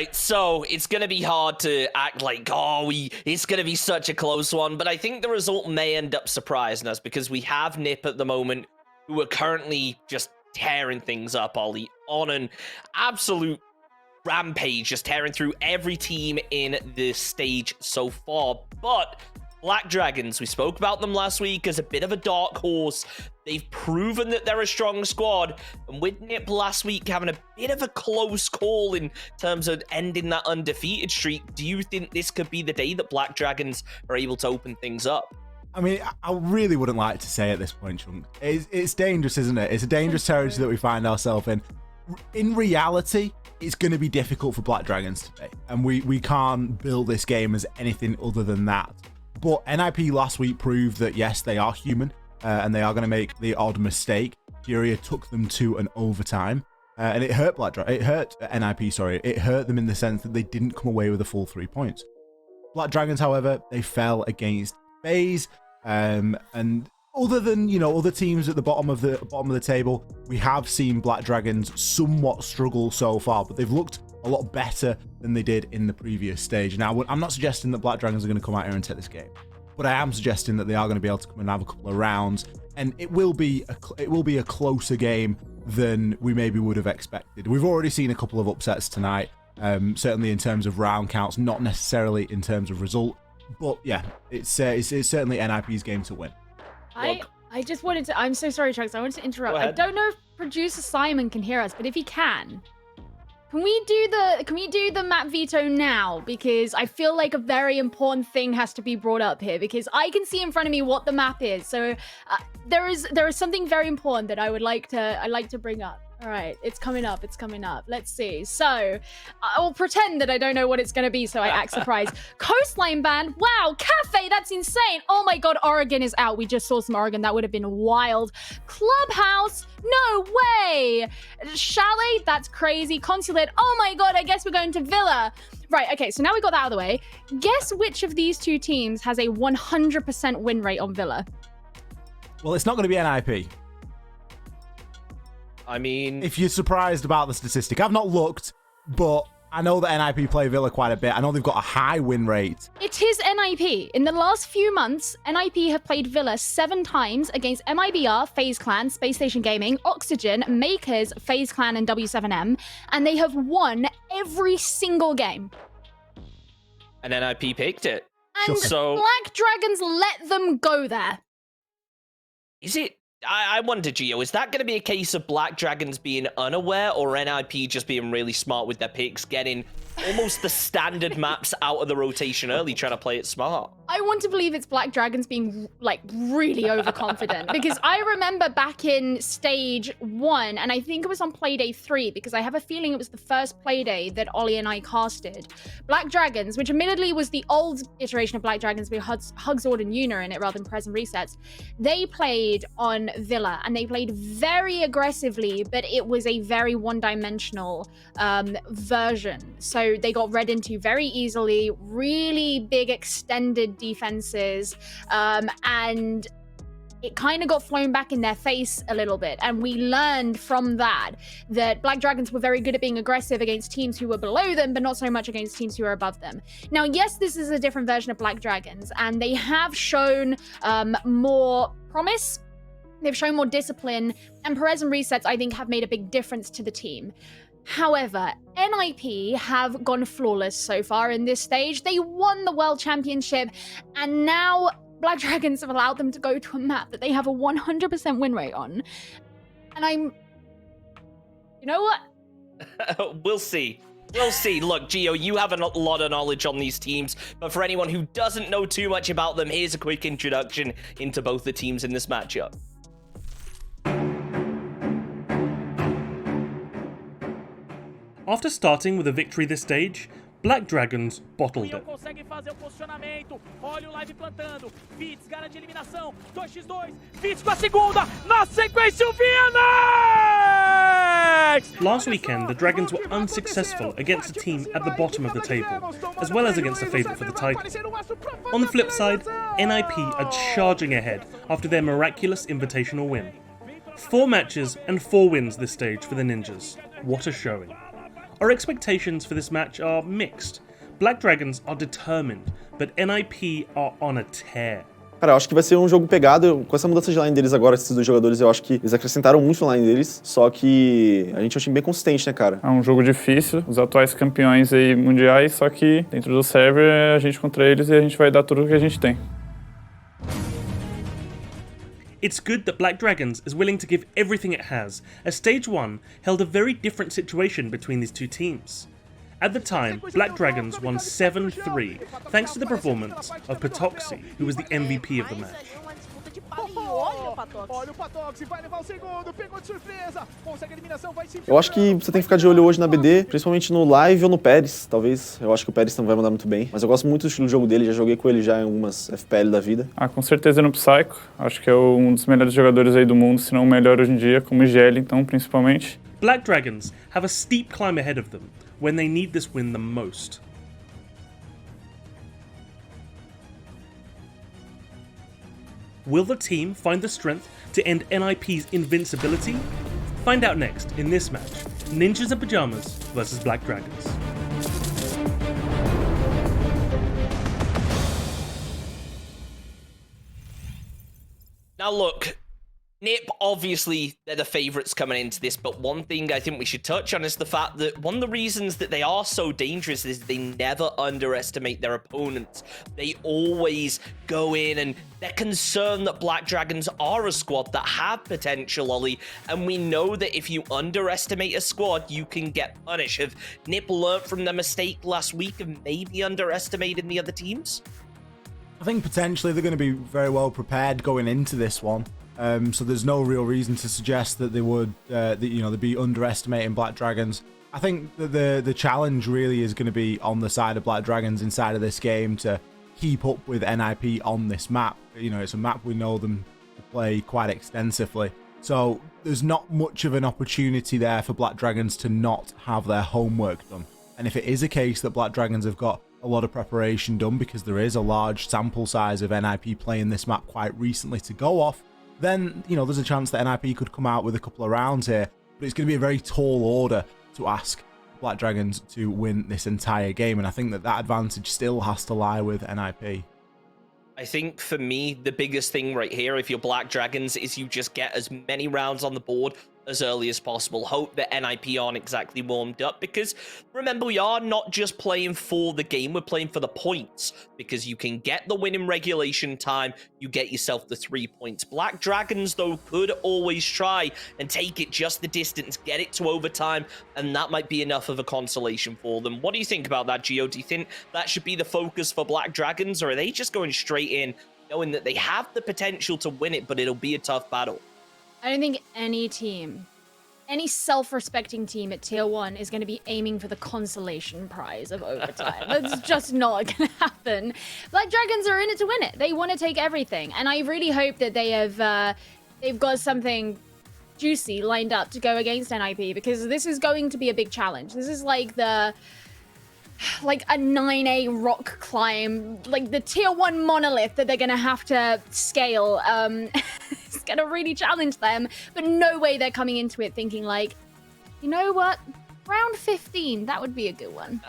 Right, so it's going to be hard to act like, it's going to be such a close one, but I think the result may end up surprising us because we have Nip at the moment, who are currently just tearing things up, Ollie, on an absolute rampage, just tearing through every team in this stage so far. But Black Dragons, we spoke about them last week as a bit of a dark horse. They've proven that they're a strong squad, and with Nip last week having a bit of a close call in terms of ending that undefeated streak, do you think this could be the day that Black Dragons are able to open things up? I mean, I really wouldn't like to say at this point, Chunk. It's dangerous, isn't it? It's a dangerous territory that we find ourselves in. In reality, it's going to be difficult for Black Dragons today, and we can't build this game as anything other than that. But NIP last week proved that, yes, they are human, and they are going to make the odd mistake. Furia took them to an overtime, and it hurt NIP, sorry. It hurt them in the sense that they didn't come away with a full 3 points. Black Dragons, however, they fell against FaZe, and other than, other teams at the bottom of the table, we have seen Black Dragons somewhat struggle so far, but they've looked a lot better than they did in the previous stage. Now, I'm not suggesting that Black Dragons are going to come out here and take this game, but I am suggesting that they are going to be able to come and have a couple of rounds, and it will be a closer game than we maybe would have expected. We've already seen a couple of upsets tonight, certainly in terms of round counts, not necessarily in terms of result, but yeah, it's certainly NIP's game to win. I just wanted to, I'm so sorry, Chucks, I wanted to interrupt. I don't know if producer Simon can hear us, but if he can we do the map veto now? Because I feel like a very important thing has to be brought up here, because I can see in front of me what the map is. So there is something very important that I'd like to bring up. All right, it's coming up. Let's see. So I'll pretend that I don't know what it's going to be, so I act surprised. Coastline band. Wow, Cafe, that's insane. Oh my God, Oregon is out. We just saw some Oregon. That would have been wild. Clubhouse. No way. Chalet, that's crazy. Consulate. Oh my God, I guess we're going to Villa. Right, okay, so now we got that out of the way. Guess which of these two teams has a 100% win rate on Villa? Well, it's not going to be NIP. I mean, if you're surprised about the statistic, I've not looked, but I know that NIP play Villa quite a bit. I know they've got a high win rate. It is NIP. In the last few months, NIP have played Villa 7 times against MIBR, FaZe Clan, Space Station Gaming, Oxygen, Makers, FaZe Clan, and W7M, and they have won every single game. And NIP picked it. And so Black Dragons let them go there. Is it? I wonder, Gio, is that going to be a case of Black Dragons being unaware or NIP just being really smart with their picks, getting almost the standard maps out of the rotation early, trying to play it smart? I want to believe it's Black Dragons being, like, really overconfident. Because I remember back in stage 1, and I think it was on Playday 3, because I have a feeling it was the first Playday that Ollie and I casted. Black Dragons, which admittedly was the old iteration of Black Dragons with Hugzord and Una in it rather than Present Resets, they played on Villa, and they played very aggressively, but it was a very one-dimensional version. So they got read into very easily, really big extended defenses, and it kind of got flown back in their face a little bit. And we learned from that Black Dragons were very good at being aggressive against teams who were below them, but not so much against teams who are above them. Now, yes, this is a different version of Black Dragons, and they have shown more promise. They've shown more discipline, and Perez and Resets, I think, have made a big difference to the team. However, NIP have gone flawless so far in this stage. They won the World Championship, and now Black Dragons have allowed them to go to a map that they have a 100% win rate on. And you know what? We'll see. We'll see. Look, Gio, you have a lot of knowledge on these teams, but for anyone who doesn't know too much about them, here's a quick introduction into both the teams in this matchup. After starting with a victory this stage, Black Dragons bottled it. Last weekend, the Dragons were unsuccessful against a team at the bottom of the table, as well as against a favourite for the title. On the flip side, NIP are charging ahead after their miraculous invitational win. 4 matches and 4 wins this stage for the Ninjas. What a showing. Our expectations for this match are mixed. Black Dragons are determined, but NIP are on a tear. Cara, eu acho que vai ser um jogo pegado. Com essa mudança de line deles agora, esses dois jogadores, eu acho que eles acrescentaram muito no line deles. Só que a gente é um time bem consistente, né, cara? É um jogo difícil, os atuais campeões aí mundiais, só que dentro do server é a gente contra eles e a gente vai dar tudo o que a gente tem. It's good that Black Dragons is willing to give everything it has, as Stage 1 held a very different situation between these two teams. At the time, Black Dragons won 7-3, thanks to the performance of Patoxy, who was the MVP of the match. Eu acho que você tem que ficar de olho hoje na BD, principalmente no live ou no Pérez, talvez. Eu acho que o Pérez não vai mandar muito bem, mas eu gosto muito do estilo de jogo dele, já joguei com ele já em algumas FPL da vida. Com certeza no Psycho, acho que é um dos melhores jogadores aí do mundo, se não o melhor hoje em dia, como IGL, então, principalmente. Black Dragons have a steep climb ahead of them when they need this win the most. Will the team find the strength to end NIP's invincibility? Find out next in this match, Ninjas and Pyjamas versus Black Dragons. Now look, Nip, obviously, they're the favourites coming into this, but one thing I think we should touch on is the fact that one of the reasons that they are so dangerous is they never underestimate their opponents. They always go in and they're concerned that Black Dragons are a squad that have potential, Ollie, and we know that if you underestimate a squad, you can get punished. Have Nip learnt from their mistake last week of maybe underestimating the other teams? I think potentially they're going to be very well prepared going into this one. So there's no real reason to suggest that they would, they'd be underestimating Black Dragons. I think that the challenge really is going to be on the side of Black Dragons inside of this game to keep up with NIP on this map. It's a map we know them to play quite extensively. So there's not much of an opportunity there for Black Dragons to not have their homework done. And if it is a case that Black Dragons have got a lot of preparation done because there is a large sample size of NIP playing this map quite recently to go off, then, there's a chance that NIP could come out with a couple of rounds here. But it's going to be a very tall order to ask Black Dragons to win this entire game. And I think that advantage still has to lie with NIP. I think for me, the biggest thing right here, if you're Black Dragons, is you just get as many rounds on the board as early as possible. Hope that NIP aren't exactly warmed up, because remember, we are not just playing for the game, we're playing for the points, because you can get the win in regulation time, you get yourself the 3 points. Black Dragons, though, could always try and take it just the distance, get it to overtime, and that might be enough of a consolation for them. What do you think about that, Gio? Do you think that should be the focus for Black Dragons, or are they just going straight in, knowing that they have the potential to win it, but it'll be a tough battle? I don't think any team, any self-respecting team at Tier 1 is going to be aiming for the consolation prize of overtime. That's just not going to happen. Black Dragons are in it to win it. They want to take everything. And I really hope that they have, they've got something juicy lined up to go against NIP, because this is going to be a big challenge. This is like a 9A rock climb, like the Tier 1 monolith that they're going to have to scale. It's going to really challenge them, but no way they're coming into it thinking like, you know what, round 15, that would be a good one.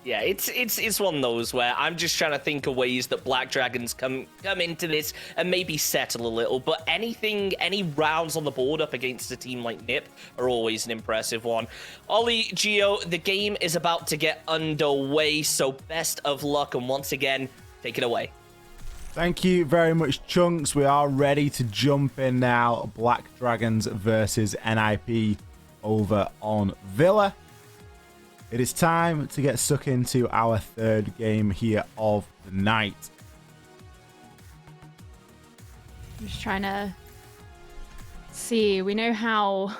Yeah, it's one of those where I'm just trying to think of ways that Black Dragons come into this and maybe settle a little, but any rounds on the board up against a team like Nip are always an impressive one. Ollie, Gio, the game is about to get underway, so best of luck, and once again, take it away. Thank you very much, Chunks. We are ready to jump in now. Black Dragons versus NIP over on Villa. It is time to get stuck into our third game here of the night. I'm just trying to see. We know how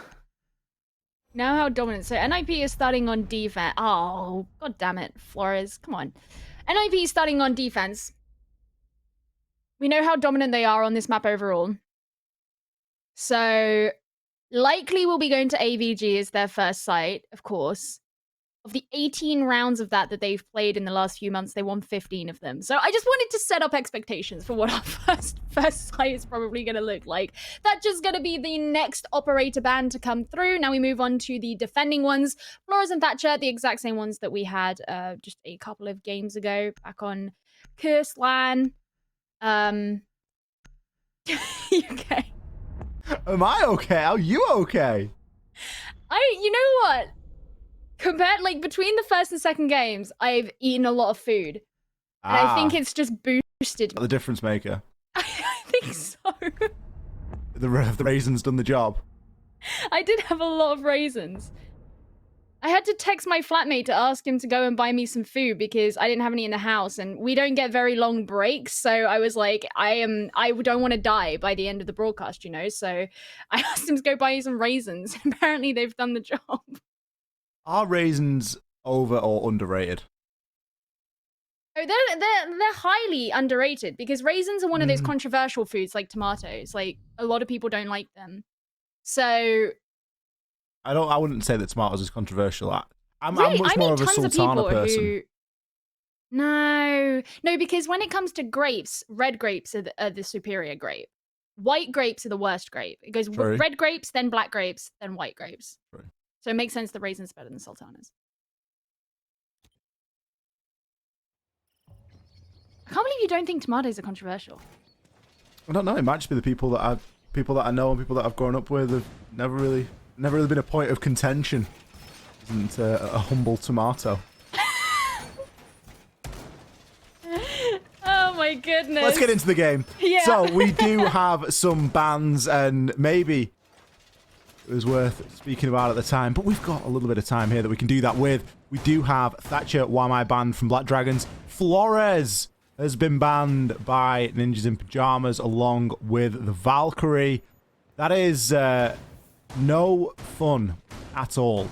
dominant. So NIP is starting on defense. Oh, god damn it, Flores. Come on. NIP is starting on defense. We know how dominant they are on this map overall. So likely we'll be going to AVG as their first site, of course. of the 18 rounds of that they've played in the last few months, they won 15 of them. So I just wanted to set up expectations for what our first site is probably going to look like. That's just going to be the next operator ban to come through. Now we move on to the defending ones. Flores and Thatcher, the exact same ones that we had just a couple of games ago back on Curse LAN. You okay? Am I okay? Are you okay? You know what? Compared, like, between the first and second games, I've eaten a lot of food. And I think it's just boosted. The difference maker. I think so. The raisins done the job. I did have a lot of raisins. I had to text my flatmate to ask him to go and buy me some food because I didn't have any in the house, and we don't get very long breaks. So I was like, I don't want to die by the end of the broadcast, you know. So I asked him to go buy me some raisins. Apparently, they've done the job. Are raisins over or underrated? Oh, they're highly underrated because raisins are one of those controversial foods like tomatoes. Like, a lot of people don't like them. So I wouldn't say that tomatoes is controversial. I'm really, much more of a sultana person. No, because when it comes to grapes, red grapes are the superior grape. White grapes are the worst grape. It goes True. red grapes, then black grapes, then white grapes. True. So it makes sense the raisins are better than sultanas. I can't believe you don't think tomatoes are controversial. I don't know. It might just be the people that I know and people that I've grown up with have never really been a point of contention. Isn't a humble tomato. Oh my goodness. Let's get into the game. Yeah. So we do have some bans, and maybe it was worth speaking about at the time, but we've got a little bit of time here that we can do that with. We do have Thatcher, why am I banned from Black Dragons? Flores has been banned by Ninjas in Pyjamas along with the Valkyrie. That is no fun at all.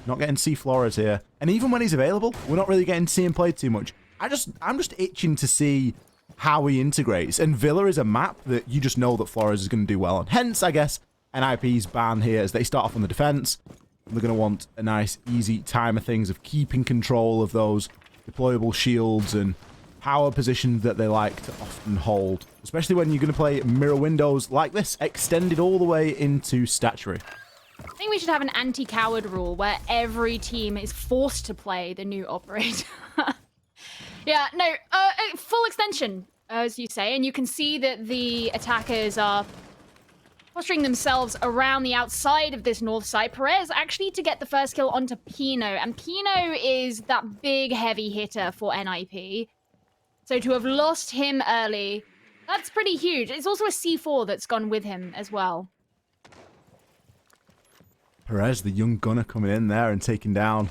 Not getting to see Flores here. And even when he's available, we're not really getting to see him play too much. I'm just itching to see how he integrates. And Villa is a map that you just know that Flores is going to do well on. Hence, I guess, NIP's ban here as they start off on the defense. They're going to want a nice, easy time of things of keeping control of those deployable shields and power positions that they like to often hold. Especially when you're going to play mirror windows like this, extended all the way into statuary. I think we should have an anti-coward rule where every team is forced to play the new operator. Yeah, no, full extension, as you say, and you can see that the attackers are posturing themselves around the outside of this north side. Perez actually to get the first kill onto Pino, and Pino is that big heavy hitter for NIP. So to have lost him early, that's pretty huge. It's also a C4 that's gone with him as well. Perez, the young gunner, coming in there and taking down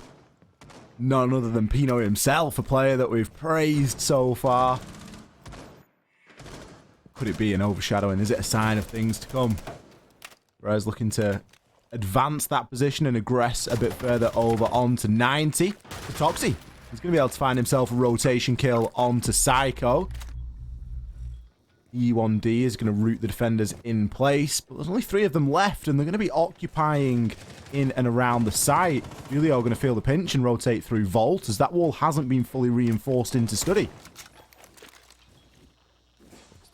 none other than Pino himself, a player that we've praised so far. Could it be an overshadowing? Is it a sign of things to come? Perez looking to advance that position and aggress a bit further over onto 90. Toxie, he's going to be able to find himself a rotation kill onto Psycho. E1D is going to root the defenders in place, but there's only 3 of them left, and they're going to be occupying in and around the site. Julio going to feel the pinch and rotate through Vault, as that wall hasn't been fully reinforced into study.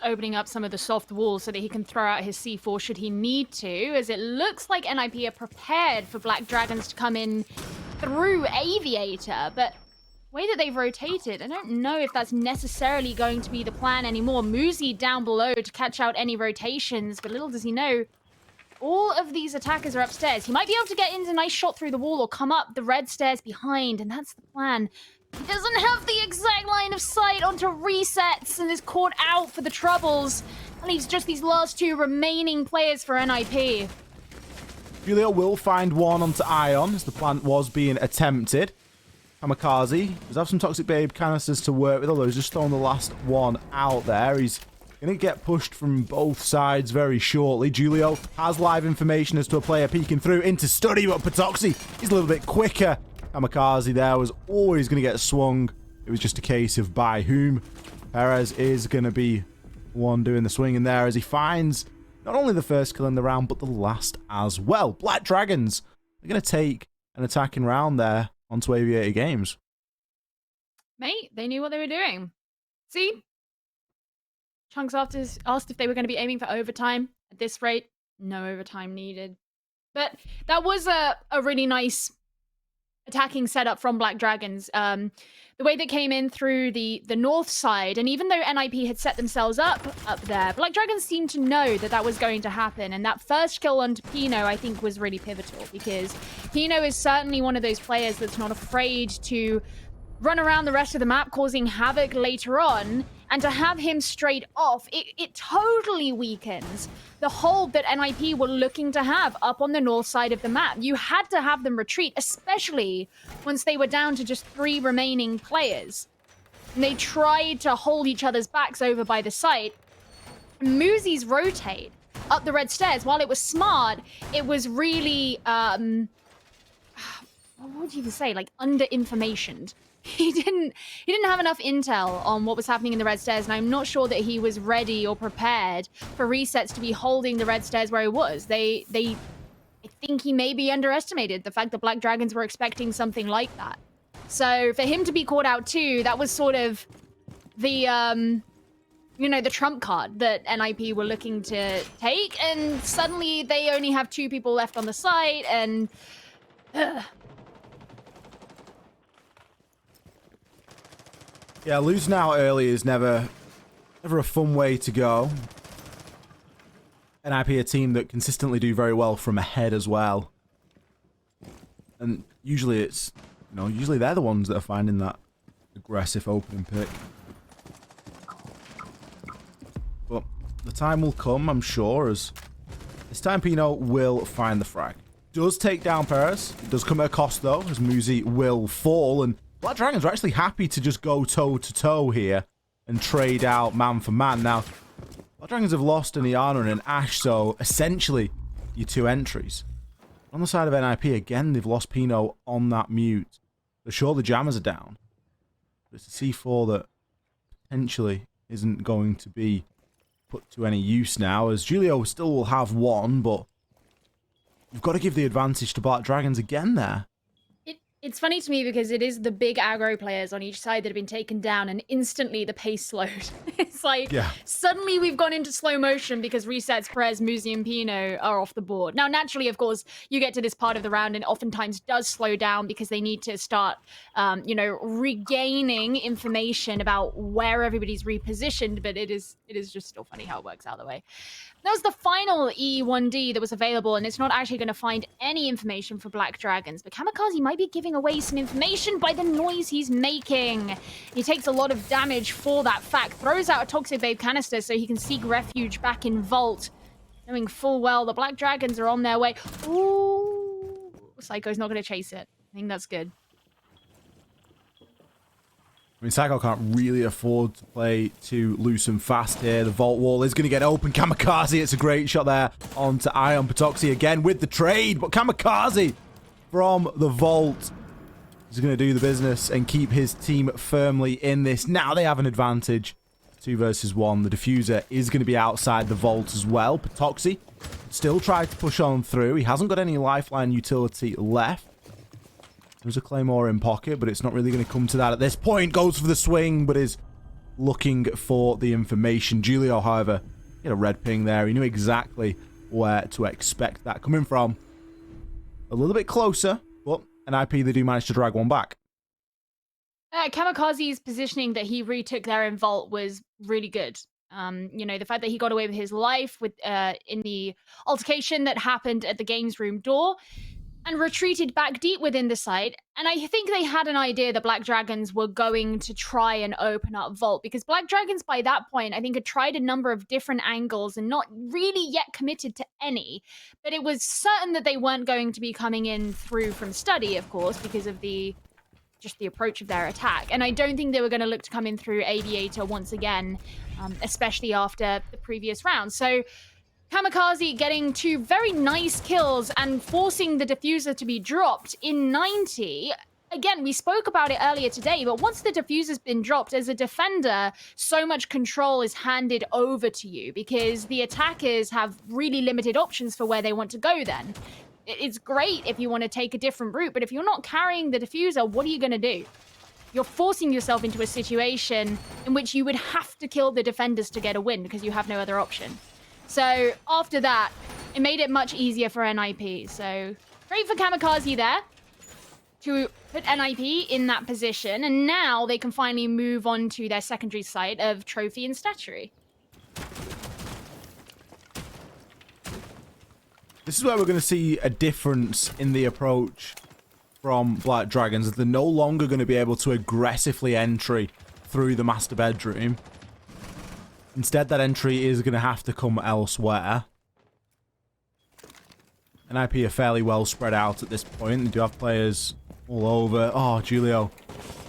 Opening up some of the soft walls so that he can throw out his C4 should he need to, as it looks like NIP are prepared for Black Dragons to come in through Aviator, but the way that they've rotated, I don't know if that's necessarily going to be the plan anymore. Muzi down below to catch out any rotations, but little does he know, all of these attackers are upstairs. He might be able to get in a nice shot through the wall or come up the red stairs behind, and that's the plan. He doesn't have the exact line of sight onto resets and is caught out for the troubles. And leaves just these last 2 remaining players for NIP. Julio will find one onto Ion, as the plant was being attempted. Kamikaze does have some Toxic Babe canisters to work with, although he's just throwing the last one out there. He's going to get pushed from both sides very shortly. Julio has live information as to a player peeking through into study, but Patoxy, he's a little bit quicker. Kamikaze there was always going to get swung. It was just a case of by whom. Perez is going to be one doing the swinging there as he finds not only the first kill in the round, but the last as well. Black Dragons are going to take an attacking round there onto Aviator Games. Mate, they knew what they were doing. See? Chunks asked if they were going to be aiming for overtime. At this rate, no overtime needed. But that was a really nice attacking setup from Black Dragons. The way they came in through the north side, and even though NIP had set themselves up there, Black Dragons seemed to know that that was going to happen. And that first kill onto Pino, I think, was really pivotal, because Pino is certainly one of those players that's not afraid to run around the rest of the map, causing havoc later on. And to have him straight off, it totally weakens the hold that NIP were looking to have up on the north side of the map. You had to have them retreat, especially once they were down to just 3 remaining players. And they tried to hold each other's backs over by the site. Moosey's rotate up the red stairs, while it was smart, it was really, what would you even say, like under-informationed. He didn't have enough intel on what was happening in the red stairs, and I'm not sure that he was ready or prepared for resets to be holding the red stairs where he was. I think he maybe underestimated the fact that Black Dragons were expecting something like that. So for him to be caught out too, that was sort of the the trump card that NIP were looking to take, and suddenly they only have 2 people left on the site, and Yeah, losing out early is never a fun way to go. NIP, a team that consistently do very well from ahead as well. And usually it's, usually they're the ones that are finding that aggressive opening pick. But the time will come, I'm sure, as this time Pino will find the frag. Does take down Perez. It does come at a cost, though, as Muzi will fall, and Black Dragons are actually happy to just go toe-to-toe here and trade out man for man. Now, Black Dragons have lost an Iana and an Ashe, so essentially your 2 entries. On the side of NIP, again, they've lost Pino on that mute. For sure, the jammers are down. But it's a C4 that potentially isn't going to be put to any use now, as Julio still will have 1, but you've got to give the advantage to Black Dragons again there. It's funny to me because it is the big aggro players on each side that have been taken down, and instantly the pace slowed. It's like, suddenly we've gone into slow motion because resets, Perez, Muzi, and Pino are off the board. Now, naturally, of course, you get to this part of the round and oftentimes does slow down because they need to start, regaining information about where everybody's repositioned, but it is just still funny how it works out the way. That was the final E1D that was available, and it's not actually going to find any information for Black Dragons, but Kamikaze might be giving away some information by the noise he's making. He takes a lot of damage for that fact, throws out a Toxic Babe canister so he can seek refuge back in Vault, knowing full well the Black Dragons are on their way. Ooh, Psycho's not going to chase it. I think that's good. I mean, Psycho can't really afford to play too loose and fast here. The Vault wall is going to get open. Kamikaze, it's a great shot there onto Ion. Patoxy again with the trade, but Kamikaze from the Vault is going to do the business and keep his team firmly in this. Now they have an advantage. 2 versus 1. The diffuser is going to be outside the Vault as well. Patoxy still tries to push on through. He hasn't got any lifeline utility left. There's a Claymore in pocket, but it's not really going to come to that at this point. Goes for the swing, but is looking for the information. Julio, however, he had a red ping there. He knew exactly where to expect that coming from. A little bit closer, but NIP, they do manage to drag one back. Kamikaze's positioning that he retook there in Vault was really good. The fact that he got away with his life with in the altercation that happened at the games room door, and retreated back deep within the site. And I think they had an idea that Black Dragons were going to try and open up Vault, because Black Dragons by that point, I think, had tried a number of different angles and not really yet committed to any. But it was certain that they weren't going to be coming in through from study, of course, because of the approach of their attack. And I don't think they were going to look to come in through Aviator once again, especially after the previous round. So Kamikaze getting 2 very nice kills and forcing the diffuser to be dropped in 90. Again, we spoke about it earlier today, but once the diffuser's been dropped, as a defender, so much control is handed over to you because the attackers have really limited options for where they want to go then. It's great if you want to take a different route, but if you're not carrying the diffuser, what are you going to do? You're forcing yourself into a situation in which you would have to kill the defenders to get a win because you have no other option. So after that, it made it much easier for NIP. So great for Kamikaze there to put NIP in that position, and now they can finally move on to their secondary site of Trophy and Statuary. This is where we're going to see a difference in the approach from Black Dragons. They're no longer going to be able to aggressively entry through the master bedroom. Instead, that entry is going to have to come elsewhere. NIP are fairly well spread out at this point. They do have players all over. Oh, Julio.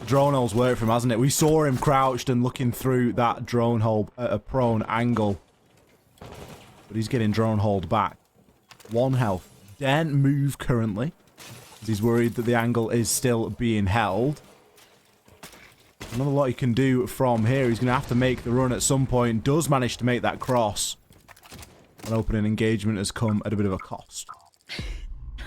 The drone hole's worked for him, hasn't it? We saw him crouched and looking through that drone hole at a prone angle. But he's getting drone holed back. 1 health. Daren't move currently. He's worried that the angle is still being held. Another lot he can do from here. He's going to have to make the run at some point. Does manage to make that cross. An opening engagement has come at a bit of a cost.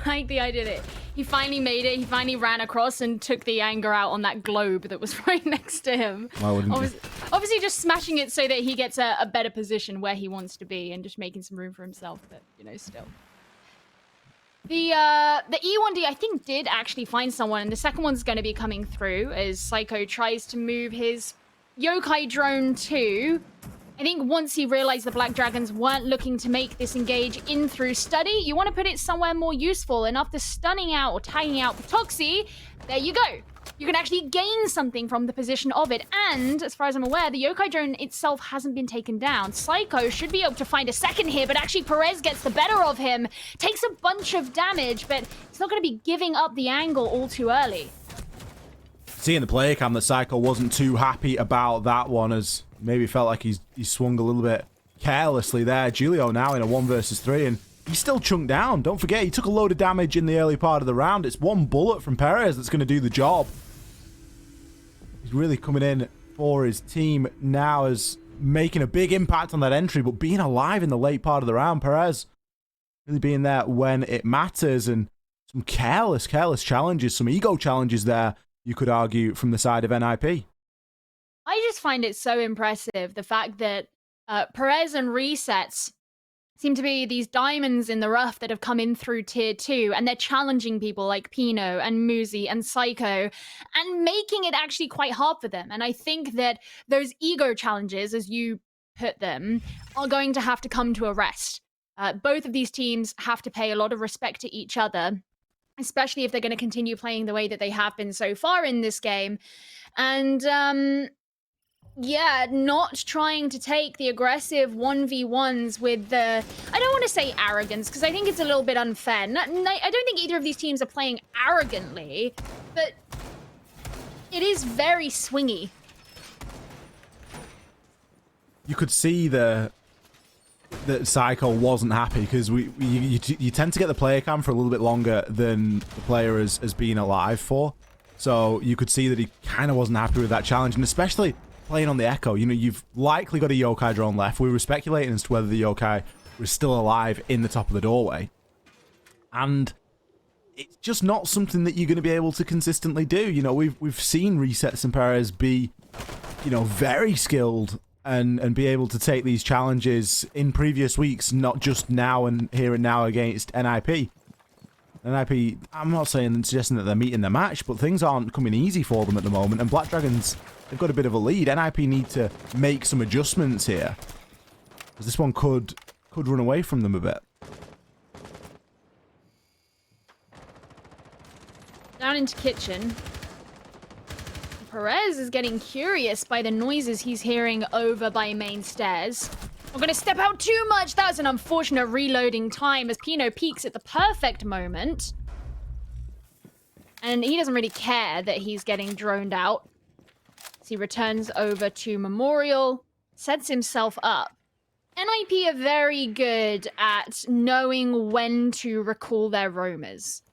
I like the idea that he finally made it. He finally ran across and took the anger out on that globe that was right next to him. Why wouldn't you? Obviously just smashing it so that he gets a better position where he wants to be and just making some room for himself, but, you know, still. The E1D, I think, did actually find someone, and the second one's going to be coming through as Psycho tries to move his yokai drone too. I think once he realized the Black Dragons weren't looking to make this engage in through Study, you want to put it somewhere more useful, and after stunning out or tagging out Toxie, there you go. You can actually gain something from the position of it, and as far as I'm aware, the yokai drone itself hasn't been taken down. Psycho should be able to find a second here, but actually Perez gets the better of him, takes a bunch of damage, but he's not going to be giving up the angle all too early. Seeing the player cam that Psycho wasn't too happy about that one, as maybe felt like he swung a little bit carelessly there. Julio now in a 1 versus 3, and he's still chunked down. Don't forget, he took a load of damage in the early part of the round. It's 1 bullet from Perez that's going to do the job. He's really coming in for his team now, as making a big impact on that entry, but being alive in the late part of the round. Perez really being there when it matters, and some careless challenges, some ego challenges there, you could argue, from the side of NIP. I just find it so impressive, the fact that Perez and Resets seem to be these diamonds in the rough that have come in through tier 2, and they're challenging people like Pino and Muzi and Psycho and making it actually quite hard for them. And I think that those ego challenges, as you put them, are going to have to come to a rest. Both of these teams have to pay a lot of respect to each other, especially if they're going to continue playing the way that they have been so far in this game. And yeah, not trying to take the aggressive 1v1s with the, I don't want to say arrogance, because I think it's a little bit unfair. I don't think either of these teams are playing arrogantly, but it is very swingy. You could see that Psycho wasn't happy, because you tend to get the player cam for a little bit longer than the player has been alive for. So you could see that he kind of wasn't happy with that challenge, and especially playing on the Echo. You know, you've likely got a yokai drone left. We were speculating as to whether the yokai was still alive in the top of the doorway. And it's just not something that you're going to be able to consistently do. You know, we've seen Resets and Perez be, you know, very skilled and be able to take these challenges in previous weeks, not just now and here and now against NIP. NIP, I'm not suggesting that they're meeting their match, but things aren't coming easy for them at the moment, and Black Dragons, they've got a bit of a lead. NIP need to make some adjustments here, because this one could run away from them a bit. Down into kitchen. Perez is getting curious by the noises he's hearing over by main stairs. I'm going to step out too much. That was an unfortunate reloading time as Pino peeks at the perfect moment. And he doesn't really care that he's getting droned out. So he returns over to Memorial, sets himself up. NIP are very good at knowing when to recall their roamers.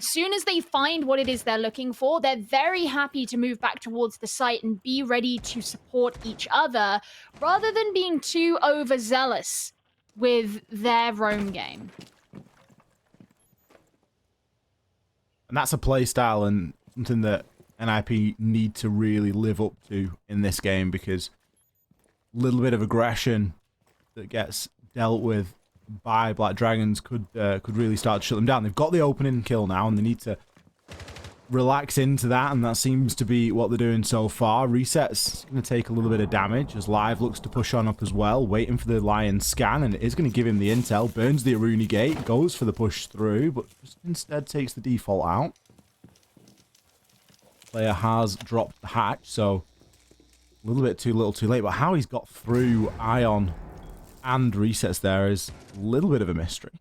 As soon as they find what it is they're looking for, they're very happy to move back towards the site and be ready to support each other, rather than being too overzealous with their roam game. And that's a play style and something that NIP need to really live up to in this game, because a little bit of aggression that gets dealt with by Black Dragons could really start to shut them down. They've got the opening kill now, and they need to relax into that, and that seems to be what they're doing so far. Reset's going to take a little bit of damage as Live looks to push on up as well, waiting for the Lion scan, and it is going to give him the intel. Burns the Aruni gate, goes for the push through, but just instead takes the default out. Player has dropped the hatch, so a little bit too little too late, but how he's got through Ion and Resets there is a little bit of a mystery.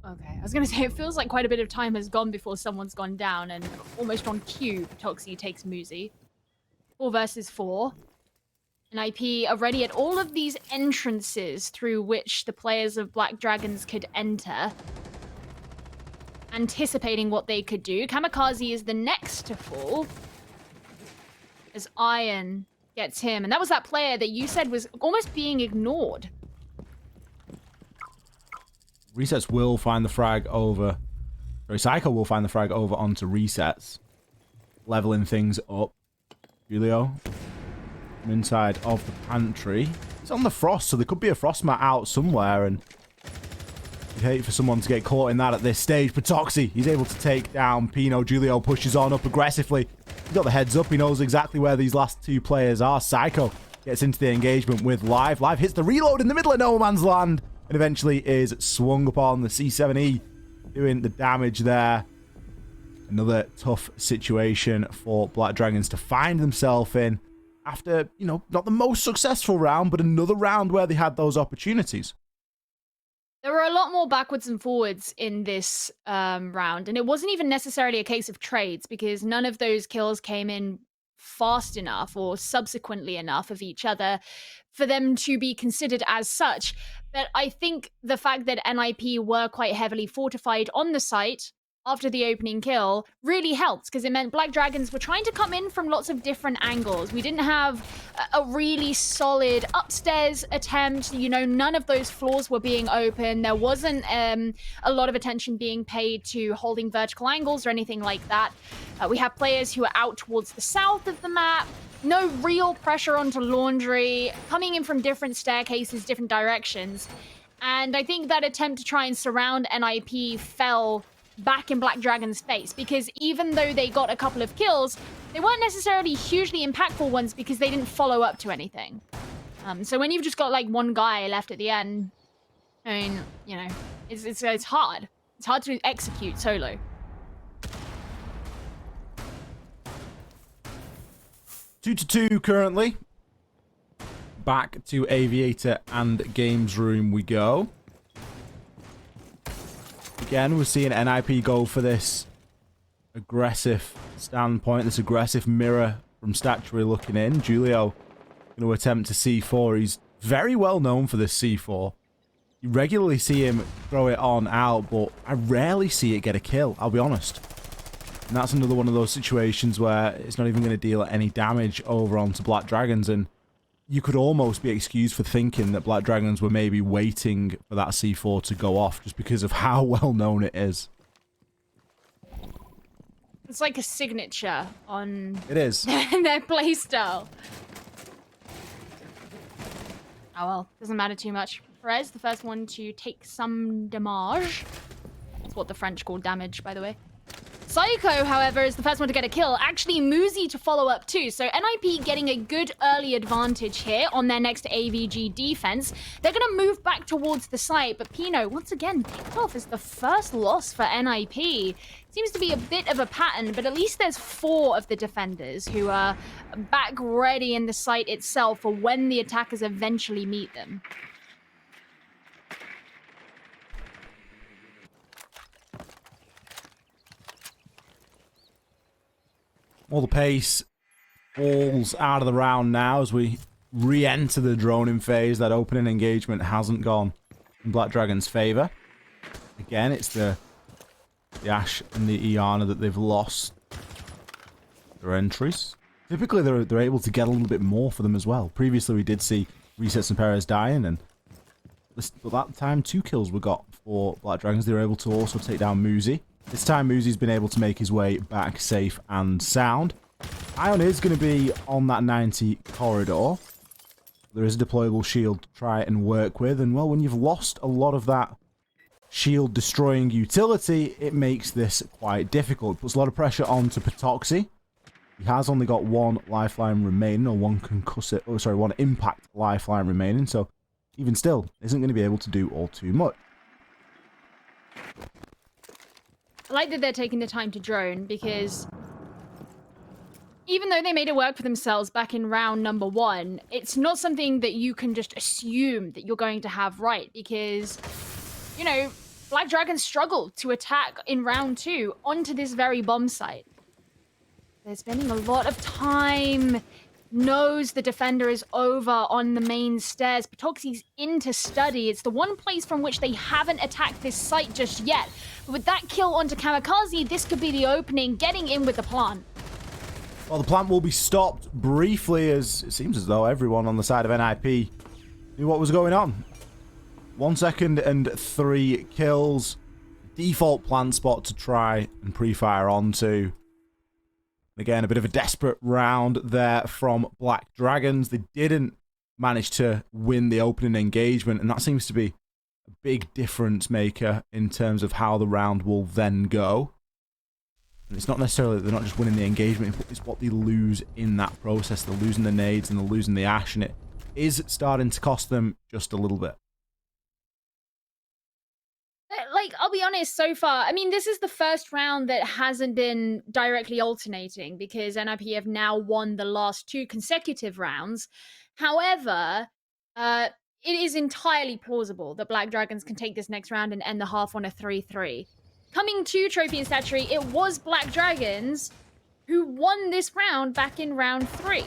Okay, I was gonna say, it feels like quite a bit of time has gone before someone's gone down, and almost on cue, Toxie takes Muzi. 4 versus 4. NIP are ready at all of these entrances through which the players of Black Dragons could enter, anticipating what they could do. Kamikaze is the next to fall, as Iron gets him, and that was that player that you said was almost being ignored. Resets will find the frag over. Sorry, Psycho will find the frag over onto Resets, leveling things up. Julio from inside of the pantry. He's on the frost, so there could be a frost mat out somewhere, and you'd hate for someone to get caught in that at this stage. But Toxie, he's able to take down Pino. Julio pushes on up aggressively. He's got the heads up. He knows exactly where these last two players are. Psycho gets into the engagement with Live. Live hits the reload in the middle of no man's land, and eventually is swung upon. The C7E doing the damage there. Another tough situation for Black Dragons to find themselves in after, you know, not the most successful round, but another round where they had those opportunities. There were a lot more backwards and forwards in this round, and it wasn't even necessarily a case of trades, because none of those kills came in fast enough or subsequently enough of each other for them to be considered as such. But I think the fact that NIP were quite heavily fortified on the site after the opening kill really helped, because it meant Black Dragons were trying to come in from lots of different angles. We didn't have a really solid upstairs attempt. You know, none of those floors were being open. There wasn't a lot of attention being paid to holding vertical angles or anything like that. We have players who are out towards the south of the map. No real pressure onto Laundry, coming in from different staircases, different directions. And I think that attempt to try and surround NIP fell back in Black Dragon's face, because even though they got a couple of kills, they weren't necessarily hugely impactful ones because they didn't follow up to anything. So when you've just got like one guy left at the end, I mean, you know, it's hard. It's hard to execute solo. Two to two currently. Back to Aviator and Games Room we go. Again, we're seeing NIP go for this aggressive standpoint, this aggressive mirror from Statuary looking in. Julio going to attempt to C4. He's very well known for this C4. You regularly see him throw it on out, but I rarely see it get a kill, I'll be honest. And that's another one of those situations where it's not even going to deal any damage over onto Black Dragons, and you could almost be excused for thinking that Black Dragons were maybe waiting for that C4 to go off just because of how well known it is. It's like a signature on It is. their playstyle. Oh well, doesn't matter too much. Perez, the first one to take some damage. That's what the French call damage, by the way. Psycho, however, is the first one to get a kill. Actually, Muzi to follow up too. So NIP getting a good early advantage here on their next AVG defense. They're going to move back towards the site, but Pino, once again, picked off as the first loss for NIP. Seems to be a bit of a pattern, but at least there's 4 of the defenders who are back ready in the site itself for when the attackers eventually meet them. All the pace falls out of the round now as we re-enter the droning phase. That opening engagement hasn't gone in Black Dragon's favor. Again, it's the Ash and the Iana that they've lost their entries. Typically, they're able to get a little bit more for them as well. Previously, we did see Resets and Perez dying, and But that time, 2 kills were got for Black Dragons. They were able to also take down Muzi. This time, Muzi's been able to make his way back safe and sound. Ion is going to be on that 90 corridor. There is a deployable shield to try and work with. And, well, when you've lost a lot of that shield-destroying utility, it makes this quite difficult. It puts a lot of pressure onto Patoxy. He has only got 1 lifeline remaining, or 1 concussive, oh sorry, 1 impact lifeline remaining, so even still, isn't going to be able to do all too much. I like that they're taking the time to drone, because even though they made it work for themselves back in round number 1, it's not something that you can just assume that you're going to have right, because, you know, Black Dragons struggled to attack in round 2 onto this very bomb site. They're spending a lot of time, knows the defender is over on the main stairs. Patoxy's into study. It's the one place from which they haven't attacked this site just yet. But with that kill onto Kamikaze, this could be the opening, getting in with the plant. Well, the plant will be stopped briefly, as it seems as though everyone on the side of NIP knew what was going on. 1 second and 3 kills. Default plant spot to try and pre-fire onto. Again, a bit of a desperate round there from Black Dragons. They didn't manage to win the opening engagement, and that seems to be a big difference maker in terms of how the round will then go. And it's not necessarily that they're not just winning the engagement, it's what they lose in that process. They're losing the nades and they're losing the ash, and it is starting to cost them just a little bit. Like, I'll be honest, so far, I mean, this is the first round that hasn't been directly alternating, because NIP have now won the last 2 consecutive rounds. However, it is entirely plausible that Black Dragons can take this next round and end the half on a 3-3. Coming to Trophy and Statuary, it was Black Dragons who won this round back in round 3.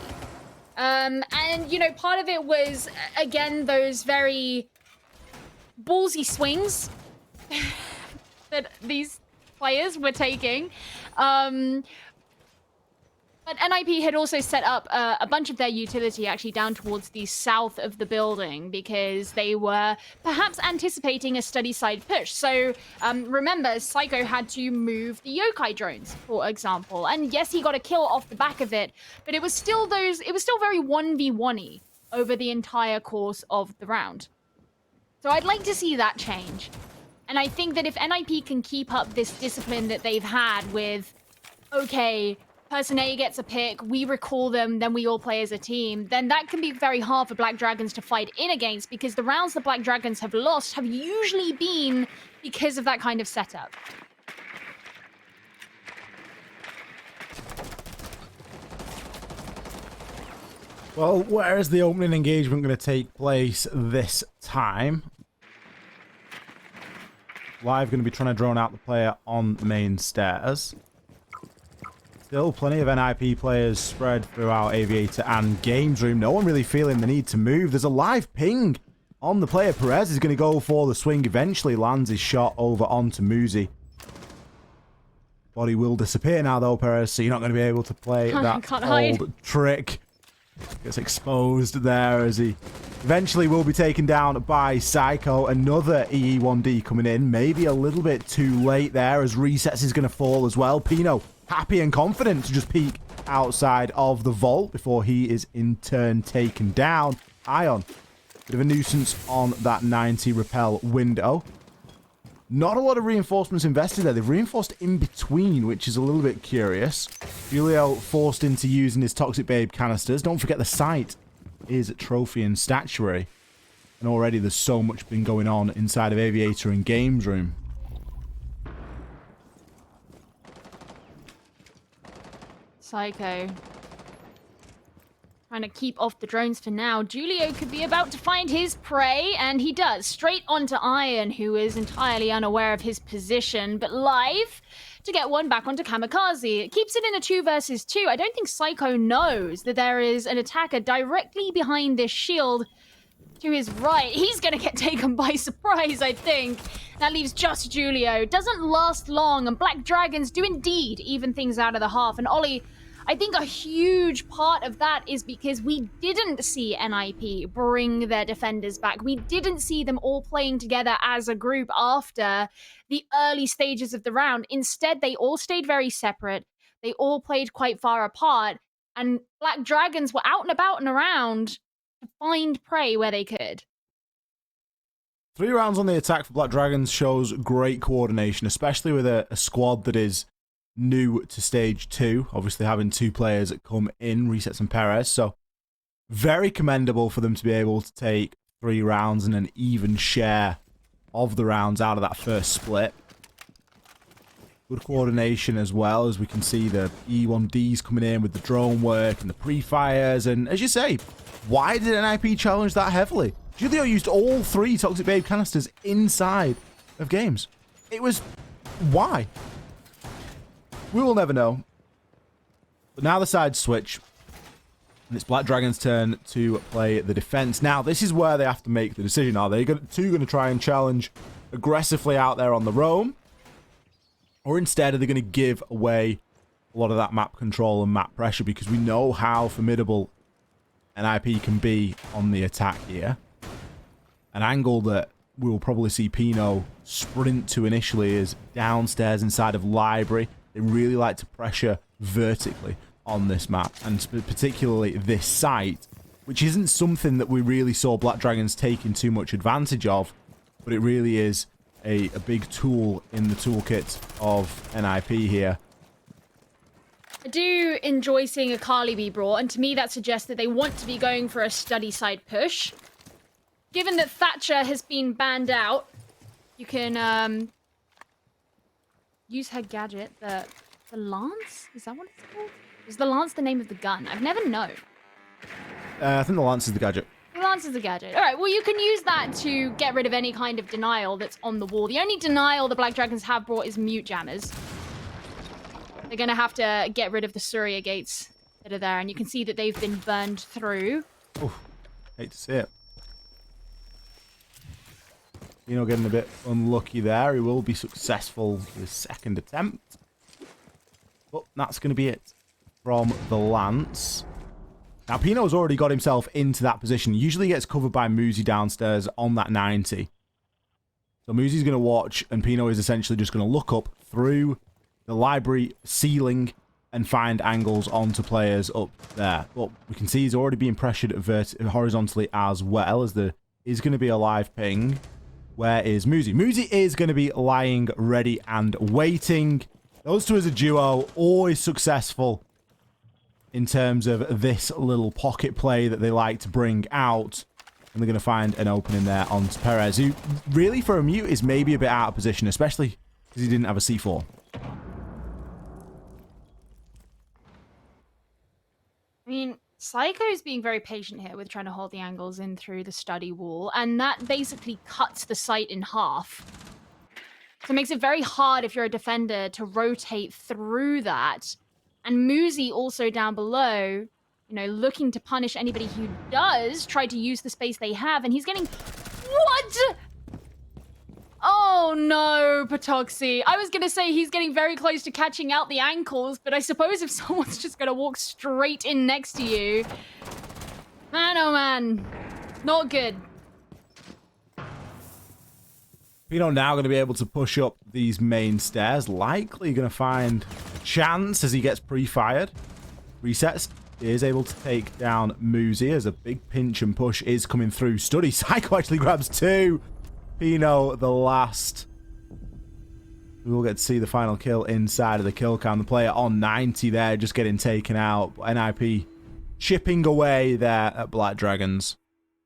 And, you know, part of it was, again, those very ballsy swings that these players were taking. But NIP had also set up a bunch of their utility actually down towards the south of the building, because they were perhaps anticipating a study side push. So remember, Psycho had to move the yokai drones, for example. And yes, he got a kill off the back of it, but it was still very 1v1-y over the entire course of the round. So I'd like to see that change. And I think that if NIP can keep up this discipline that they've had with, okay, person A gets a pick, we recall them, then we all play as a team, then that can be very hard for Black Dragons to fight in against, because the rounds that Black Dragons have lost have usually been because of that kind of setup. Well, where is the opening engagement going to take place this time? Live going to be trying to drone out the player on the main stairs. Still plenty of NIP players spread throughout Aviator and Games Room. No one really feeling the need to move. There's a live ping on the player. Perez is going to go for the swing. Eventually lands his shot over onto Muzi. Body will disappear now though, Perez, so you're not going to be able to play that old trick. Gets exposed there as he eventually will be taken down by Psycho. Another EE1D coming in. Maybe a little bit too late there as Resets is going to fall as well. Pino happy and confident to just peek outside of the vault before he is in turn taken down. Ion, bit of a nuisance on that 90 repel window. Not a lot of reinforcements invested there. They've reinforced in between, which is a little bit curious. Julio forced into using his Toxic Babe canisters. Don't forget the site is Trophy and Statuary. And already there's so much been going on inside of Aviator and Games Room. Psycho. Trying to keep off the drones for now. Julio could be about to find his prey, and he does. Straight onto Iron, who is entirely unaware of his position, but live to get one back onto Kamikaze. It keeps it in a 2 versus 2. I don't think Psycho knows that there is an attacker directly behind this shield to his right. He's going to get taken by surprise, I think. That leaves just Julio. Doesn't last long, and Black Dragons do indeed even things out of the half. And Ollie, I think a huge part of that is because we didn't see NIP bring their defenders back. We didn't see them all playing together as a group after the early stages of the round. Instead, they all stayed very separate. They all played quite far apart, and Black Dragons were out and about and around to find prey where they could. 3 rounds on the attack for Black Dragons shows great coordination, especially with a squad that is new to stage 2, obviously having 2 players that come in, Resets and Perez, so very commendable for them to be able to take 3 rounds and an even share of the rounds out of that first split. Good coordination as well, as we can see the E1Ds coming in with the drone work and the pre-fires, and as you say, why did NIP challenge that heavily? Julio used all 3 Toxic Babe canisters inside of games. It was... why? We will never know. But now the sides switch. And it's Black Dragon's turn to play the defense. Now, this is where they have to make the decision. Are they going to try and challenge aggressively out there on the roam? Or instead, are they going to give away a lot of that map control and map pressure? Because we know how formidable NIP can be on the attack here. An angle that we will probably see Pino sprint to initially is downstairs inside of Library. They really like to pressure vertically on this map, and particularly this site, which isn't something that we really saw Black Dragons taking too much advantage of, but it really is a big tool in the toolkit of NIP here. I do enjoy seeing a Kali be brought, and to me that suggests that they want to be going for a study side push. Given that Thatcher has been banned out, you can use her gadget, the Lance? Is that what it's called? Is the Lance the name of the gun? I've never known. I think the Lance is the gadget. The Lance is the gadget. All right, well, you can use that to get rid of any kind of denial that's on the wall. The only denial the Black Dragons have brought is mute jammers. They're going to have to get rid of the Surya gates that are there, and you can see that they've been burned through. Oh, hate to see it. Pino getting a bit unlucky there. He will be successful with his second attempt. But that's going to be it from the Lance. Now, Pino's already got himself into that position. Usually gets covered by Muzi downstairs on that 90. So Muzi's going to watch, and Pino is essentially just going to look up through the Library ceiling and find angles onto players up there. But we can see he's already being pressured horizontally as well, as there is going to be a live ping. Where is Muzi? Muzi is going to be lying ready and waiting. Those two as a duo, always successful in terms of this little pocket play that they like to bring out. And they're going to find an opening there on Perez, who really for a mute is maybe a bit out of position, especially because he didn't have a C4. I mean, Psycho's being very patient here with trying to hold the angles in through the study wall, and that basically cuts the site in half. So it makes it very hard if you're a defender to rotate through that. And Muzi also down below, you know, looking to punish anybody who does try to use the space they have, and he's getting... What? Oh no, Patoxy. I was gonna say he's getting very close to catching out the ankles, but I suppose if someone's just gonna walk straight in next to you... Man, oh man. Not good. Pino now going to be able to push up these main stairs. Likely going to find a chance as he gets pre-fired. Resets. He is able to take down Muzi as a big pinch and push is coming through. Study. Psycho actually grabs 2. Pino the last. We will get to see the final kill inside of the kill cam. The player on 90 there just getting taken out. NIP chipping away there at Black Dragons.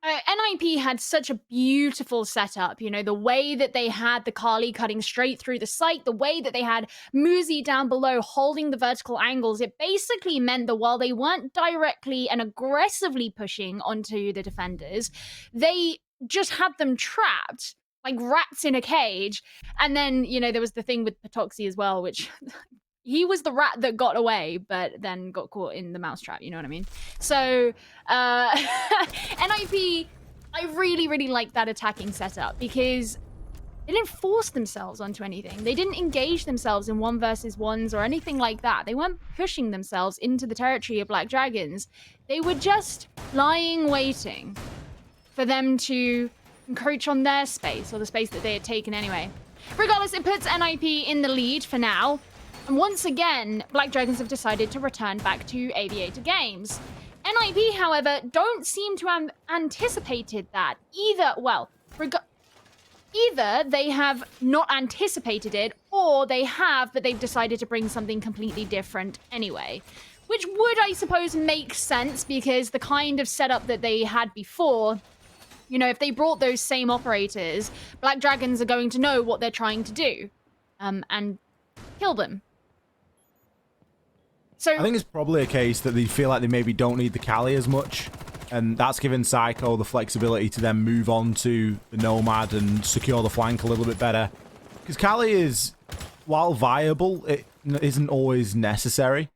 NIP had such a beautiful setup, you know, the way that they had the Kali cutting straight through the site, the way that they had Muzi down below holding the vertical angles. It basically meant that while they weren't directly and aggressively pushing onto the defenders, they just had them trapped like rats in a cage. And then, you know, there was the thing with Patoxy as well, which... He was the rat that got away, but then got caught in the mousetrap, you know what I mean? So, NIP, I really, really like that attacking setup because They didn't force themselves onto anything. They didn't engage themselves in 1v1s or anything like that. They weren't pushing themselves into the territory of Black Dragons. They were just lying waiting for them to encroach on their space, or the space that they had taken anyway. Regardless, it puts NIP in the lead for now. And once again, Black Dragons have decided to return back to Aviator Games. NIP, however, don't seem to have anticipated that. Either they have not anticipated it, or they have, but they've decided to bring something completely different anyway. Which would, I suppose, make sense, because the kind of setup that they had before, you know, if they brought those same operators, Black Dragons are going to know what they're trying to do, and kill them. So I think it's probably a case that they feel like they maybe don't need the Kali as much, and that's given Psycho the flexibility to then move on to the Nomad and secure the flank a little bit better. Because Kali is, while viable, it isn't always necessary.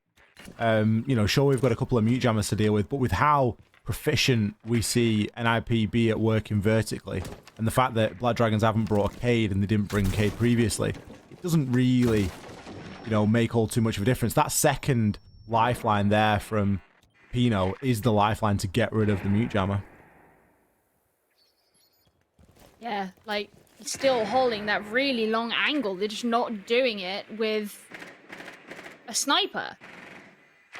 You know, sure, we've got a couple of mute jammers to deal with, but with how proficient we see NIP be at working vertically, and the fact that Black Dragons haven't brought a Cade and they didn't bring Cade previously, it doesn't really, you know, make all too much of a difference. That second lifeline there from Pino is the lifeline to get rid of the mute jammer. yeah, like, still holding that really long angle. They're just not doing it with a sniper.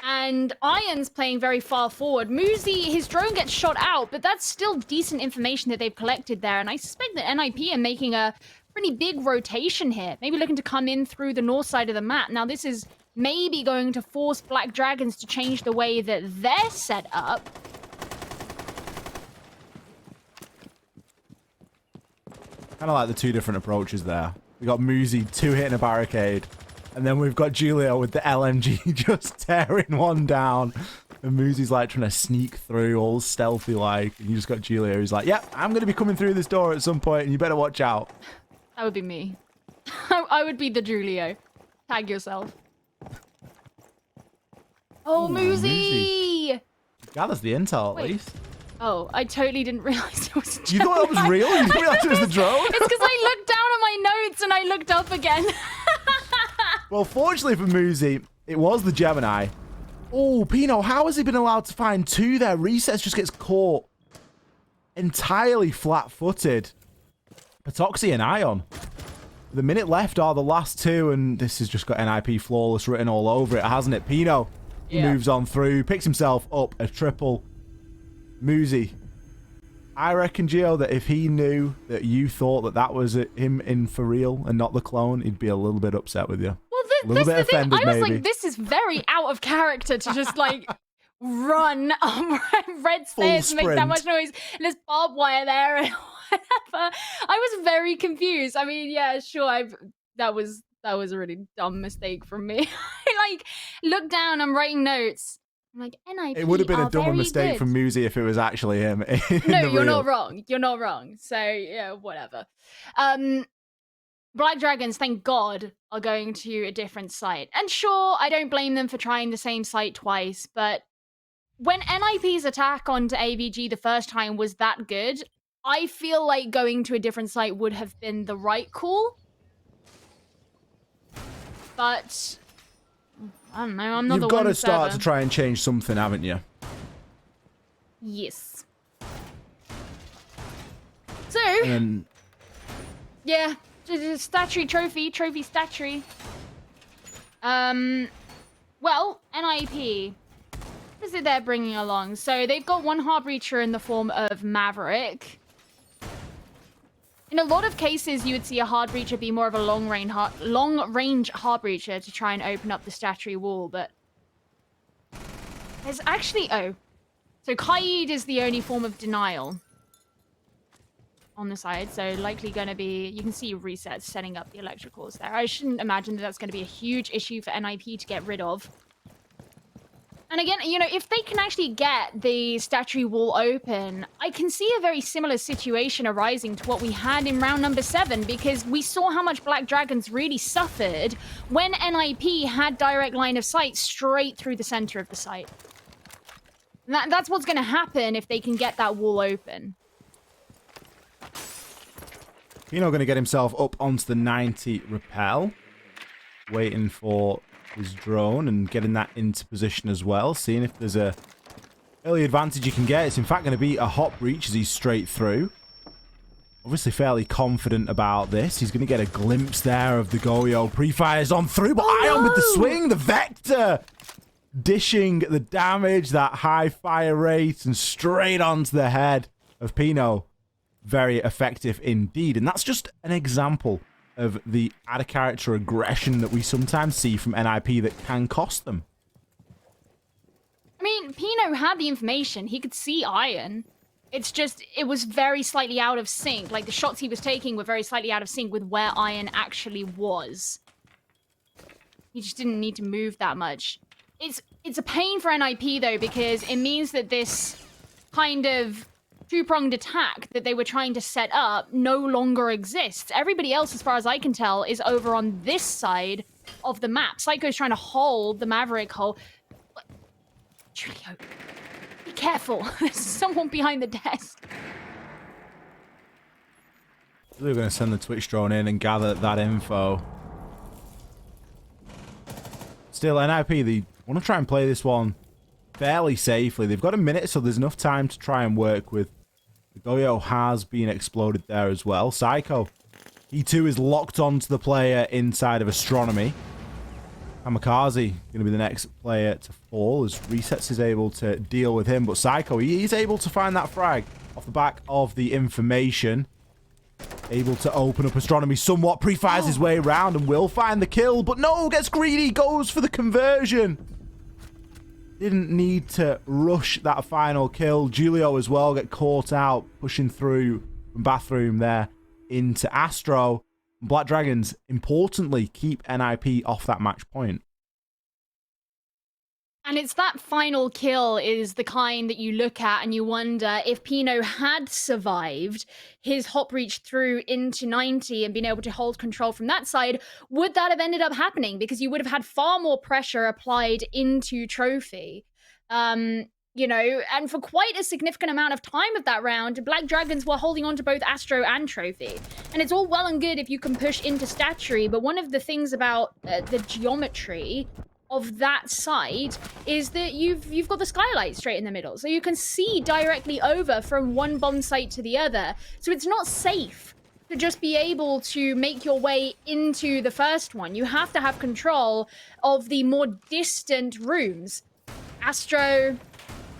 And Iron's playing very far forward. Muzi, his drone gets shot out, but that's still decent information that they've collected there. And I suspect that NIP are making a pretty big rotation here. Maybe looking to come in through the north side of the map. Now, this is maybe going to force Black Dragons to change the way that they're set up. Kind of like the two different approaches there. We got Muzi 2-hitting a barricade, and then we've got Julio with the LMG just tearing one down. And Muzi's like trying to sneak through all stealthy like, and you just got Julio who's like, yep, I'm going to be coming through this door at some point, and you better watch out. That would be me. I would be the Julio. Tag yourself. Oh, Ooh, Muzi! Gathers the intel at Wait. least. Oh, I totally didn't realize it was a You thought that was real? You didn't realize it was the drone? It's because I looked down at my notes and I looked up again. Well, fortunately for Muzi, it was the Gemini. Oh, Pino, how has he been allowed to find two there? Recess just gets caught entirely flat-footed. Patoxy and Ion. The minute left are the last two, and this has just got NIP flawless written all over it, hasn't it? Pino moves on through, picks himself up a triple. Muzi, I reckon, Gio, that if he knew that you thought that that was him in for real and not the clone, he'd be a little bit upset with you. Well, Little this bit is the thing. offended, I was maybe. like, this is very out of character to just like run red stairs and make that sprint. much noise. And there's barbed wire there and whatever. I was very confused. I mean, yeah, sure. That was a really dumb mistake from me. I like look down. I'm writing notes. I'm like, NIP. It would have been a dumber very mistake good. from Muzi if it was actually him. No, you're not wrong. You're not wrong. So yeah, whatever. Black Dragons, thank God, are going to a different site. And sure, I don't blame them for trying the same site twice, but when NIP's attack onto AVG the first time was that good, I feel like going to a different site would have been the right call. But I don't know, I'm not You've the got one to start server. to try and change something, haven't you? Yes. So, And yeah, statuary trophy statuary. Well, NIP. What is it they're bringing along? So they've got one hard breacher in the form of Maverick. In a lot of cases, you would see a hard breacher be more of a long-range hard breacher to try and open up the statuary wall, but there's actually so Kaid is the only form of denial on the side, so likely going to be, you can see resets setting up the electricals there. I shouldn't imagine that that's going to be a huge issue for NIP to get rid of. And again, you know, if they can actually get the statuary wall open, I can see a very similar situation arising to what we had in round number 7, because we saw how much Black Dragons really suffered when NIP had direct line of sight straight through the center of the site. And that's what's going to happen if they can get that wall open. Pino going to get himself up onto the 90 rappel. Waiting for his drone and getting that into position as well. Seeing if there's a early advantage you can get. It's in fact going to be a hot breach as he's straight through. Obviously fairly confident about this. He's going to get a glimpse there of the Goyo. Pre-fires on through, but Ion with the swing. The Vector dishing the damage, that high fire rate, and straight onto the head of Pino. Very effective indeed. And that's just an example of the out-of-character aggression that we sometimes see from NIP that can cost them. I mean, Pino had the information. He could see Iron. It's just, it was very slightly out of sync. Like, the shots he was taking were very slightly out of sync with where Iron actually was. He just didn't need to move that much. It's a pain for NIP, though, because it means that this kind of two-pronged attack that they were trying to set up no longer exists. Everybody else, as far as I can tell, is over on this side of the map. Psycho's trying to hold the Maverick hole. Julio, be careful. There's someone behind the desk. We're going to send the Twitch drone in and gather that info. Still, NIP, they want to try and play this one fairly safely. They've got a minute, so there's enough time to try and work with. The Goyo has been exploded there as well. Psycho, he too is locked onto the player inside of Astronomy. Kamikaze going to be the next player to fall as Resets is able to deal with him. But Psycho, he's able to find that frag off the back of the information. Able to open up Astronomy somewhat. Pre-fires his way around and will find the kill. But no, gets greedy, goes for the conversion. Didn't need to rush that final kill. Julio as well get caught out, pushing through from Bathroom there into Astro. Black Dragons, importantly, keep NIP off that match point. And it's that final kill is the kind that you look at and you wonder if Pino had survived his hop reach through into 90 and been able to hold control from that side, would that have ended up happening? Because you would have had far more pressure applied into Trophy. You know, and for quite a significant amount of time of that round, Black Dragons were holding on to both Astro and Trophy. And it's all well and good if you can push into Statuary, but one of the things about the geometry of that side is that you've got the skylight straight in the middle, so you can see directly over from one bomb site to the other. So it's not safe to just be able to make your way into the first one. You have to have control of the more distant rooms. Astro,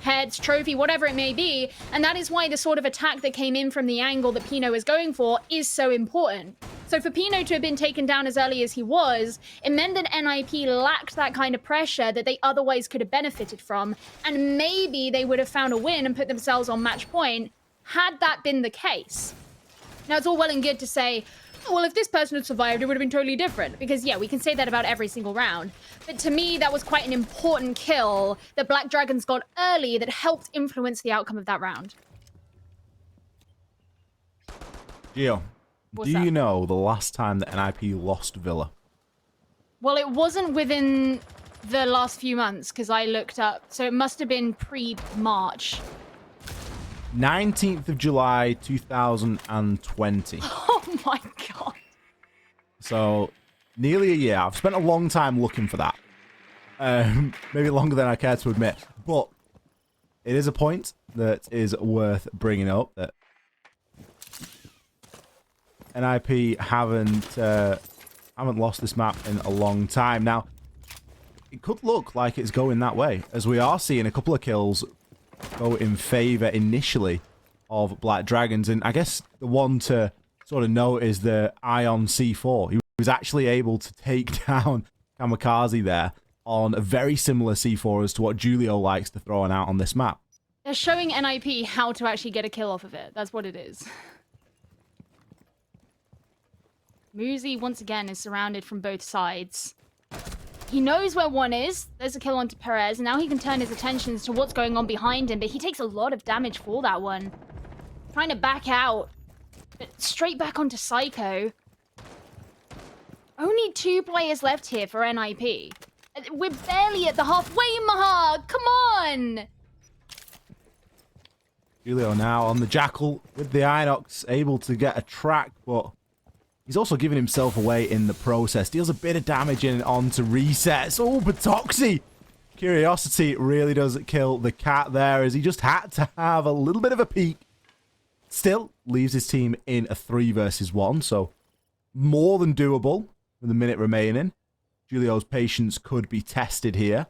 Heads, Trophy, whatever it may be, and that is why the sort of attack that came in from the angle that Pino is going for is so important. So for Pino to have been taken down as early as he was, it meant that NIP lacked that kind of pressure that they otherwise could have benefited from, and maybe they would have found a win and put themselves on match point had that been the case. Now, it's all well and good to say, oh, well, if this person had survived, it would have been totally different. Because, yeah, we can say that about every single round. But to me, that was quite an important kill that Black Dragons got early that helped influence the outcome of that round. Gio, What's do up? you know the last time that NIP lost Villa? Well, it wasn't within the last few months, because I looked up. So it must have been pre-March. 19th of July, 2020. Oh my god. So, nearly a year. I've spent a long time looking for that. Maybe longer than I care to admit. But it is a point that is worth bringing up, that NIP haven't lost this map in a long time. Now, it could look like it's going that way, as we are seeing a couple of kills go in favor initially of Black Dragons. And I guess the one to sort of note is the Ion C4. He was actually able to take down Kamikaze there on a very similar C4 as to what Julio likes to throw out on this map. They're showing NIP how to actually get a kill off of it. That's what it is. Muzi, once again, is surrounded from both sides. He knows where one is. There's a kill onto Perez. And now he can turn his attentions to what's going on behind him. But he takes a lot of damage for that one. Trying to back out. But straight back onto Psycho. Only 2 players left here for NIP. We're barely at the halfway mark. Come on! Julio now on the Jackal with the Inox, able to get a track, but He's also giving himself away in the process. Deals a bit of damage in onto resets. Oh, but Toxie! Curiosity really does kill the cat there, as he just had to have a little bit of a peek. Still leaves his team in a 3 versus 1, so more than doable with a minute remaining. Julio's patience could be tested here,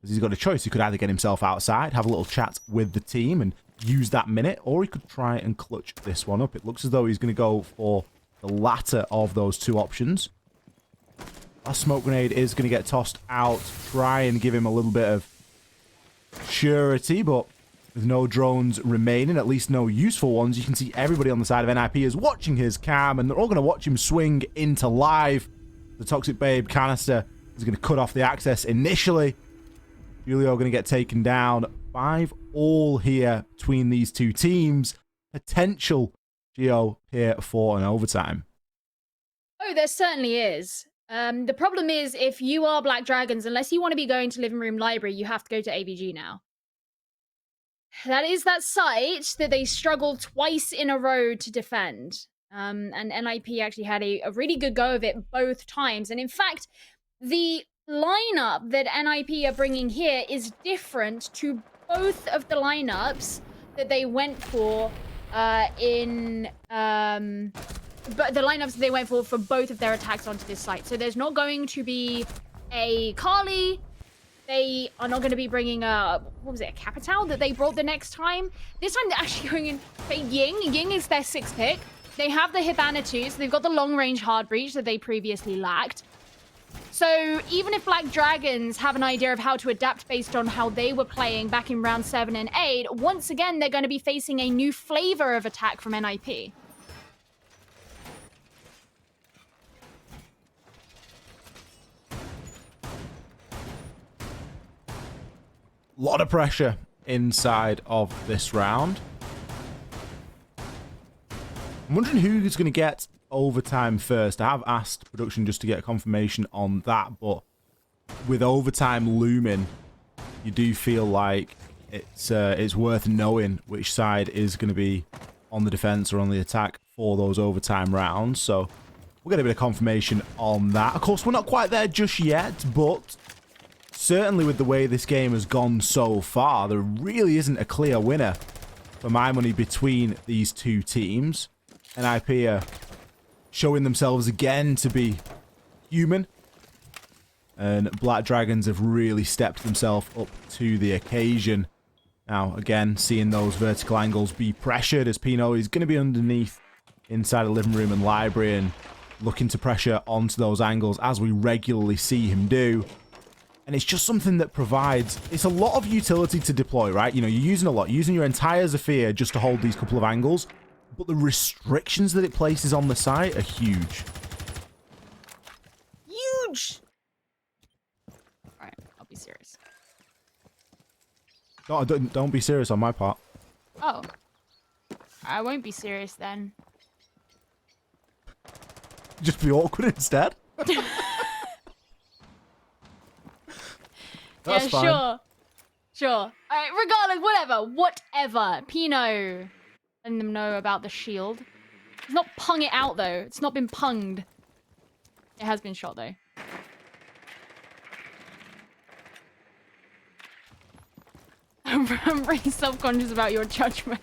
as he's got a choice. He could either get himself outside, have a little chat with the team, and use that minute, or he could try and clutch this one up. It looks as though he's going to go for the latter of those 2 options. A smoke grenade is going to get tossed out, try and give him a little bit of surety, but with no drones remaining, at least no useful ones, you can see everybody on the side of NIP is watching his cam, and they're all going to watch him swing into live. The Toxic Babe canister is going to cut off the access initially. Julio going to get taken down. 5 all here between these 2 teams. Potential Geo here for an overtime. Oh, there certainly is. The problem is, if you are Black Dragons, unless you want to be going to Living Room Library, you have to go to AVG now. That is that site that they struggled twice in a row to defend. And NIP actually had a really good go of it both times. And in fact, the lineup that NIP are bringing here is different to both of the lineups that they went for but the lineups they went for both of their attacks onto this site. So there's not going to be a Kali. They are not going to be bringing a Capital that they brought the next time. This time they're actually going in for Ying. Ying is their 6th pick. They have the Hibana too, so they've got the long-range hard breach that they previously lacked. So even if Black Dragons have an idea of how to adapt based on how they were playing back in round 7 and 8, once again, they're going to be facing a new flavor of attack from NIP. Lot of pressure inside of this round. I'm wondering who's going to get overtime first. I have asked production just to get a confirmation on that, but with overtime looming, you do feel like it's worth knowing which side is going to be on the defense or on the attack for those overtime rounds. So we'll get a bit of confirmation on that. Of course, we're not quite there just yet, but certainly with the way this game has gone so far, there really isn't a clear winner for my money between these 2 teams. NIP are showing themselves again to be human, and Black Dragons have really stepped themselves up to the occasion. Now, again, seeing those vertical angles be pressured, as Pino is going to be underneath inside the living room and library and looking to pressure onto those angles, as we regularly see him do. And it's just something that provides, it's a lot of utility to deploy, right? You know, you're using a lot, using your entire Zephyr just to hold these couple of angles, but the restrictions that it places on the site are huge. Huge! Alright, I'll be serious. Don't be serious on my part. Oh. I won't be serious then. Just be awkward instead? That's fine. Sure. Sure. Alright, regardless, whatever. Pino. Letting them know about the shield. It's not pung it out, though. It's not been punged. It has been shot, though. I'm really self-conscious about your judgment.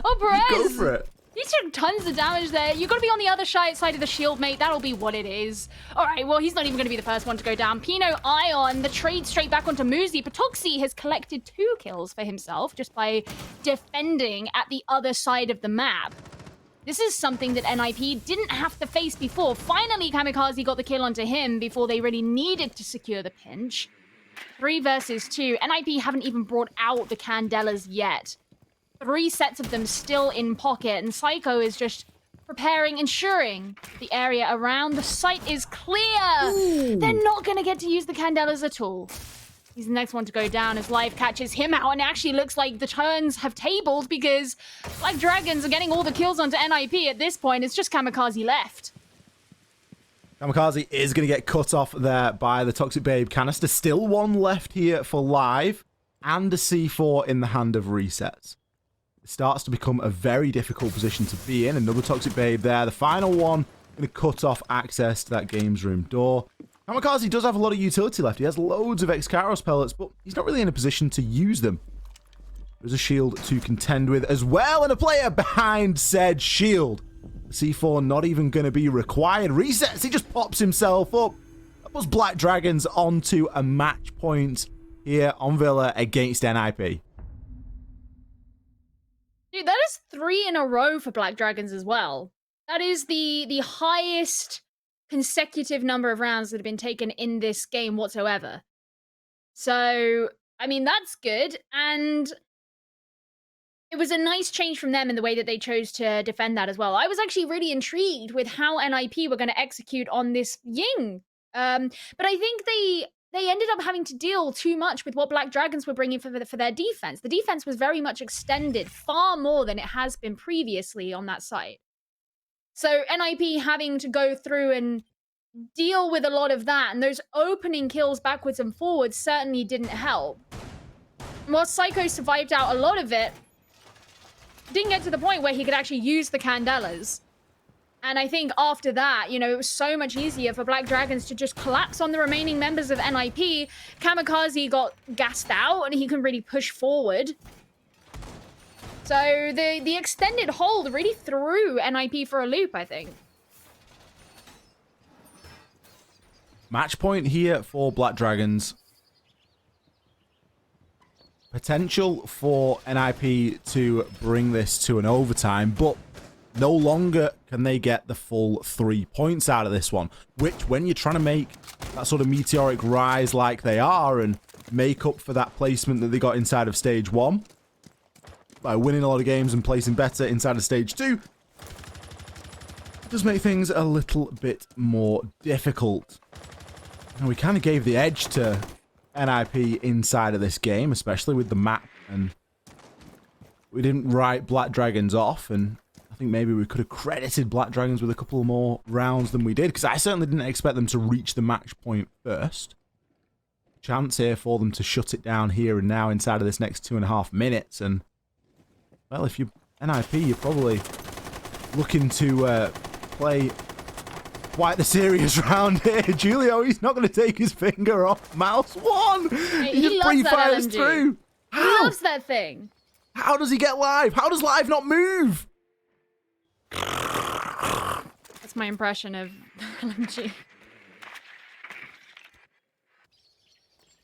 Oh, Perez! Go for it. You took tons of damage there. You got to be on the other side of the shield, mate. That'll be what it is. All right, well, he's not even going to be the first one to go down. Pino Ion, the trade straight back onto Muzi. Patoxi has collected 2 kills for himself just by defending at the other side of the map. This is something that NIP didn't have to face before. Finally, Kamikaze got the kill onto him before they really needed to secure the pinch. 3 versus 2. NIP haven't even brought out the Candelas yet. 3 sets of them still in pocket, and Psycho is just preparing, ensuring the area around the site is clear. Ooh. They're not going to get to use the Candelas at all. He's the next one to go down as Live catches him out, and it actually looks like the turns have tabled because Black Dragons are getting all the kills onto NIP at this point. It's just Kamikaze left. Kamikaze is going to get cut off there by the Toxic Babe canister. Still 1 left here for Live, and a C4 in the hand of Resets. It starts to become a very difficult position to be in. Another Toxic Babe there. The final one going to cut off access to that games room door. Kamikaze does have a lot of utility left. He has loads of Excaros pellets, but he's not really in a position to use them. There's a shield to contend with as well, and a player behind said shield. C4 not even going to be required. Resets, he just pops himself up. That puts Black Dragons onto a match point here on Villa against NIP. Dude, that is 3 in a row for Black Dragons as well. That is the highest consecutive number of rounds that have been taken in this game whatsoever. So, I mean, that's good. And it was a nice change from them in the way that they chose to defend that as well. I was actually really intrigued with how NIP were going to execute on this Ying. But I think they ended up having to deal too much with what Black Dragons were bringing for their defense. The defense was very much extended, far more than it has been previously on that site. So NIP having to go through and deal with a lot of that, and those opening kills backwards and forwards certainly didn't help. And while Psycho survived out a lot of it, didn't get to the point where he could actually use the Candelas. And I think after that, you know, it was so much easier for Black Dragons to just collapse on the remaining members of NIP. Kamikaze got gassed out and he can really push forward. So the extended hold really threw NIP for a loop, I think. Match point here for Black Dragons. Potential for NIP to bring this to an overtime, but no longer can they get the full 3 points out of this one, which when you're trying to make that sort of meteoric rise like they are and make up for that placement that they got inside of stage 1 by winning a lot of games and placing better inside of stage 2, it does make things a little bit more difficult. And we kind of gave the edge to NIP inside of this game, especially with the map, and we didn't write Black Dragons off, and I think maybe we could have credited Black Dragons with a couple more rounds than we did, because I certainly didn't expect them to reach the match point first. Chance here for them to shut it down here and now inside of this next 2.5 minutes, and well, if you're NIP, you're probably looking to play quite the serious round here. Julio, he's not going to take his finger off mouse one. He just loves that pre-fires LMG. through. He How? loves that thing. How does he get live? How does live not move? That's my impression of LMG.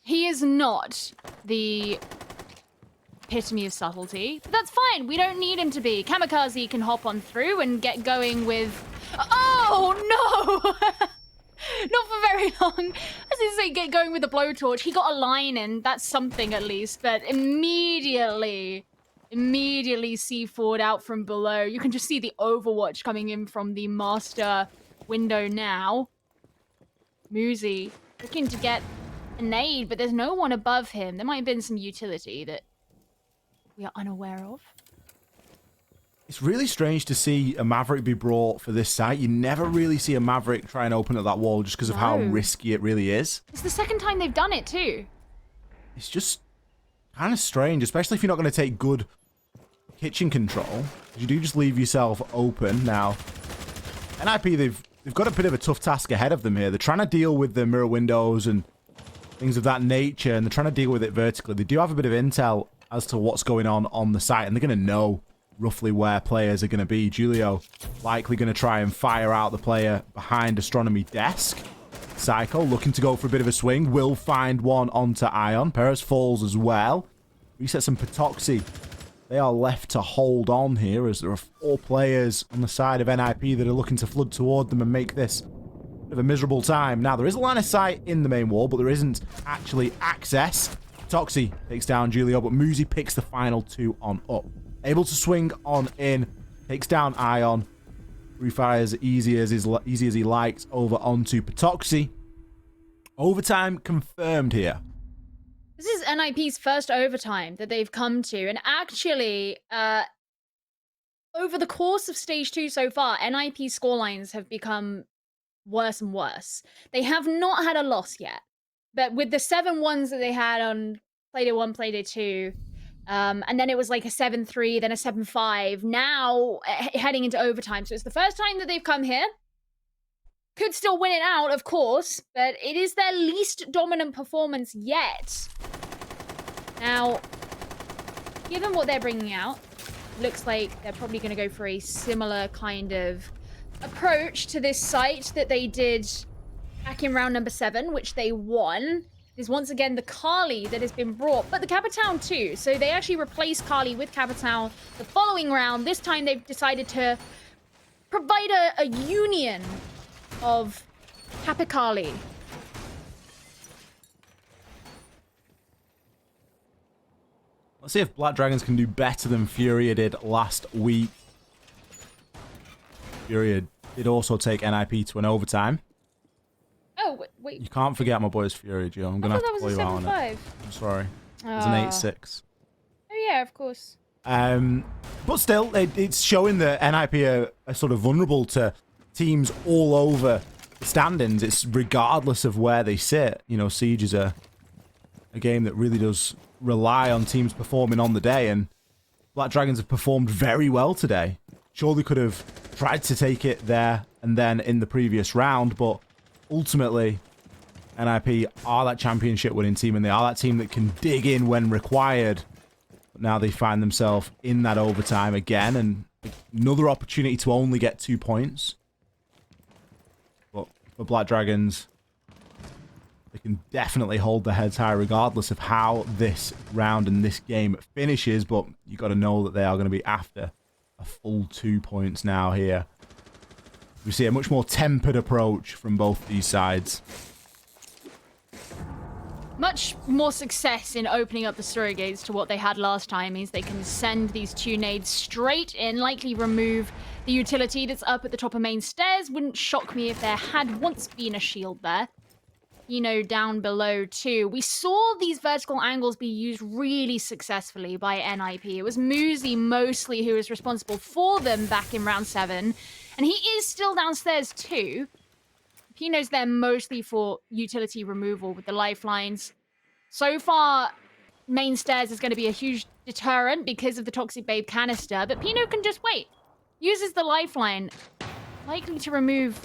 He is not the epitome of subtlety, but that's fine. We don't need him to be. Kamikaze can hop on through and get going with... Oh, no! Not for very long. As I say, get going with the blowtorch. He got a line in. That's something at least. But immediately C4'd out from below. You can just see the Overwatch coming in from the master window now. Muzi looking to get a nade, but there's no one above him. There might have been some utility that we are unaware of. It's really strange to see a Maverick be brought for this site. You never really see a Maverick try and open up that wall just because of how risky it really is. It's the second time they've done it too. It's just kind of strange, especially if you're not going to take good kitchen control. You do just leave yourself open. Now, NIP, they've got a bit of a tough task ahead of them here. They're trying to deal with the mirror windows and things of that nature, and they're trying to deal with it vertically. They do have a bit of intel as to what's going on the site, and they're going to know roughly where players are going to be. Julio likely going to try and fire out the player behind Astronomy Desk. Psycho looking to go for a bit of a swing. Will find one onto Ion. Perez falls as well. Resets and Patoxy. They are left to hold on here as there are 4 players on the side of NIP that are looking to flood toward them and make this a bit of a miserable time. Now, there is a line of sight in the main wall, but there isn't actually access. Patoxy takes down Julio, but Muzi picks the final 2 on up. Able to swing on in, takes down Ion, refires easy as he likes over onto Patoxy. Overtime confirmed here. This is NIP's first overtime that they've come to, and actually, over the course of stage 2 so far, NIP scorelines have become worse and worse. They have not had a loss yet, but with the 7-1s that they had on Playday 1, Playday 2, And then it was like a 7-3, then a 7-5. Now heading into overtime. So it's the first time that they've come here. Could still win it out, of course, but it is their least dominant performance yet. Now, given what they're bringing out, looks like they're probably going to go for a similar kind of approach to this site that they did back in round number 7, which they won. Is once again the Kali that has been brought, but the Capitão too. So they actually replaced Kali with Capitão the following round. This time they've decided to provide a union of Capicali. Let's see if Black Dragons can do better than Furia did last week. Furia did also take NIP to an overtime. Oh, wait. You can't forget my boy's Fury, Joe. I'm going to have to pull you out on it. I'm sorry. It's an 8-6. Oh, yeah, of course. But still, it's showing that NIP are sort of vulnerable to teams all over the standings. It's regardless of where they sit. You know, Siege is a game that really does rely on teams performing on the day, and Black Dragons have performed very well today. Surely could have tried to take it there and then in the previous round, but ultimately, NIP are that championship winning team, and they are that team that can dig in when required. But now they find themselves in that overtime again, and another opportunity to only get 2 points. But for Black Dragons, they can definitely hold their heads high regardless of how this round and this game finishes. But you got to know that they are going to be after a full 2 points now here. We see a much more tempered approach from both these sides. Much more success in opening up the surrogates to what they had last time means they can send these 2 nades straight in, likely remove the utility that's up at the top of main stairs. Wouldn't shock me if there had once been a shield there. You know, down below too. We saw these vertical angles be used really successfully by NIP. It was Muzi mostly who was responsible for them back in round 7. And he is still downstairs too. Pino's there mostly for utility removal with the lifelines. So far, main stairs is going to be a huge deterrent because of the Toxic Babe canister, but Pino can just wait. Uses the lifeline, likely to remove